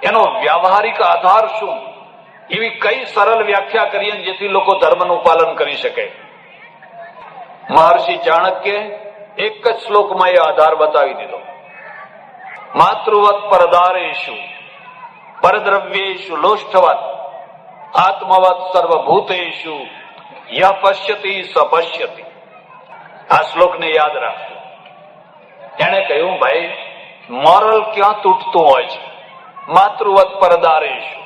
એનો વ્યવહારિક આધાર શું, એવી કઈ સરળ વ્યાખ્યા કરીએ જેથી લોકો ધર્મનું પાલન કરી શકે. મહર્ષિ ચાણક્ય એક જ શ્લોકમાં એ આધાર બતાવી દીધો. માતૃવત પરદારેષુ પરદ્રવ્યેષુ લોષ્ઠવત આત્મવત સર્વભૂતેષુ યહ પશ્યતિ સ પશ્યતિ. આ શ્લોકને યાદ રાખજો. એને કહ્યું, ભાઈ મોરલ ક્યાં તૂટતું હોય છે? માતૃવત પરદારેષુ,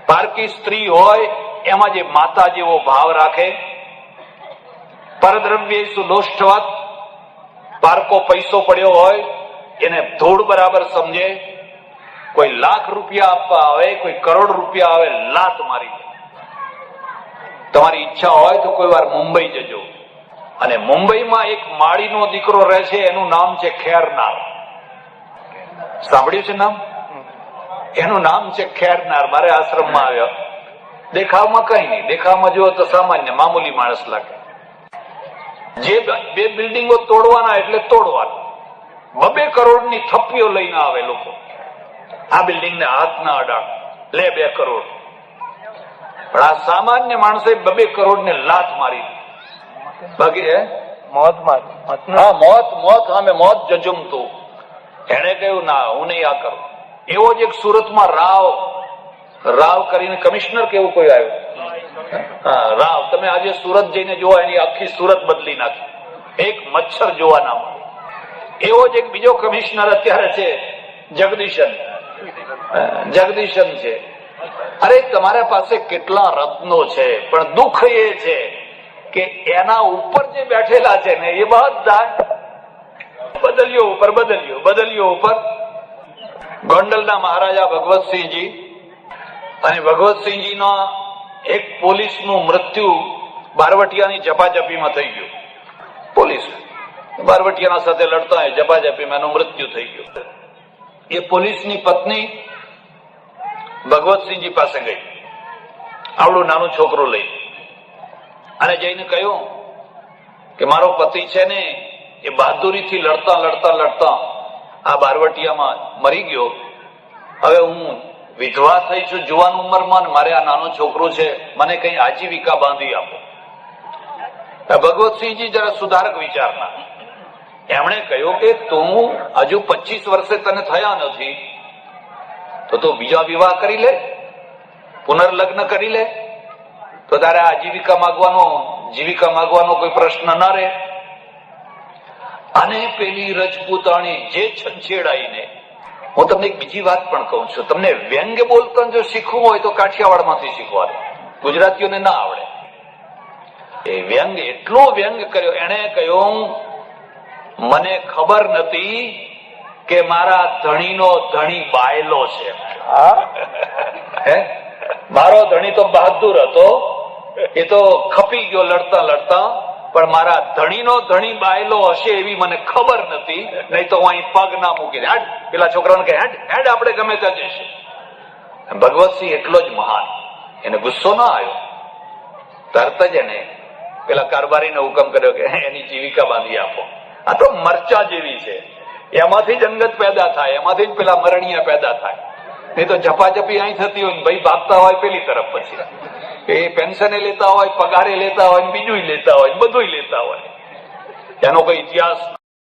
પારકી સ્ત્રી હોય એમાં જે માતા જેવો ભાવ રાખે. પરદ્રવ્યેષુ લોષ્ઠવત, પારકો પૈસો પડ્યો હોય એને ધૂળ બરાબર સમજે. કોઈ લાખ રૂપિયા આપવા આવે, કોઈ કરોડ રૂપિયા આવે, લાત મારી દે. તમારી ઈચ્છા હોય તો કોઈ વાર મુંબઈ જજો, અને મુંબઈમાં એક માળીનો દીકરો રહે છે, એનું નામ છે ખેરનાર. સાંભળ્યું છે નામ? એનું નામ છે ખેરનાર. મારે આશ્રમમાં આવ્યો. દેખાવમાં કઈ નહીં, દેખાવમાં જુઓ તો સામાન્ય મામૂલી માણસ લાગે. જે બે બિલ્ડિંગો તોડવાના એટલે તોડવાના. 2 કરોડની થપ્પીઓ લઈને આવે લોકો. આ બિલ્ડિંગ ને હાથ ના અડાડ, લે 2 કરોડ. પણ આ સામાન્ય માણસે 2 કરોડ ને લાત મારી. બાકી હે મોત મારી. હા, મોત સામે મોત જજુમતું. એને કહ્યું, ના, હું નહીં આ કરું. એવો જ એક સુરતમાં રાવ કરીને કમિશનર કેવું કોઈ આવ્યું. હા, રાવ. તમે આજે સુરત જઈને જોવા, એની આખી સુરત બદલી નાખી. એક મચ્છર જોવા ના મળે. એવો જ એક બીજો કમિશનર અત્યારે છે, જગદીશન છે. અરે, તમારા પાસે કેટલા રત્નો છે, પણ દુઃખ એ છે કે એના ઉપર જે બેઠેલા છે ને એ બધા બદલ્યો ઉપર. ગોંડલના મહારાજા ભગવતસિંહજી, અને ભગવતસિંહજીના એક પોલીસનું મૃત્યુ બારવટિયાની ઝપાઝપીમાં થઈ ગયું. પોલીસ બારવટિયાના સાથે લડતા ઝપાઝપીમાં એનું મૃત્યુ થઈ ગયું. એ પોલીસની પત્ની ભગવતસિંહજી પાસે ગઈ, આવડું નાનું છોકરું લઈ, અને જઈને કહ્યું કે મારો પતિ છે ને એ બહાદુરીથી લડતા આ બારવટિયામાં મરી ગયો. હવે હું વિધવા થઈ છું જુવાન ઉંમરમાં, મારે આ નાનું છોકરું છે, મને કઈ આજીવિકા બાંધી આપો. ભગવતસિંહજી જરા સુધારક વિચારના. એમણે કહ્યું કે તું હજુ 25 વર્ષે તને થયા નથી તો તું બીજા વિવાહ કરી લે, પુનર્લગ્ન કરી લે, તો તારે આજીવિકા માંગવાનો કોઈ પ્રશ્ન ના રહે. અને પેલી રજપૂતાણી જે છંછેડાઈને, હું તમને એક બીજી વાત પણ કહું છું, તમને વ્યંગ્ય બોલતા જો શીખવું હોય તો કાઠિયાવાડ માંથી શીખવાનું, ગુજરાતીઓને ના આવડે. એ એટલો વ્યંગ કર્યો. એને કહ્યું, મને ખબર નથી કે મારા ધણીનો ધણી બાયલો છે. મારો ધણી તો બહાદુર હતો, એ તો ખપી ગયો લડતા, પણ મારા ધણીનો ધણી બાયલો હશે એવી મને ખબર નથી, નહીં તો હું અહીં પગ ના મૂકી. પેલા છોકરાને કહે, હેડ આપણે ગમે ત્યાં જઈશું. ભગવતસિંહ એટલો જ મહાન, એને ગુસ્સો ના આવ્યો. તરત જ એને પેલા કારભારીને હુકમ કર્યો કે એની જીવિકા બાંધી આપો. આ તો મરચા જેવી છે, એમાંથી જ અંગત પેદા થાય, એમાંથી જ પેલા મરણિયા પેદા થાય. નહીં તો ઝપાઝપી અહીં થતી હોય, ભાઈ ભાગતા હોય પેલી તરફ, પછી એ પેન્શને લેતા હોય, પગારે લેતા હોય, બીજું લેતા હોય, બધું લેતા હોય. એનો કોઈ ઇતિહાસ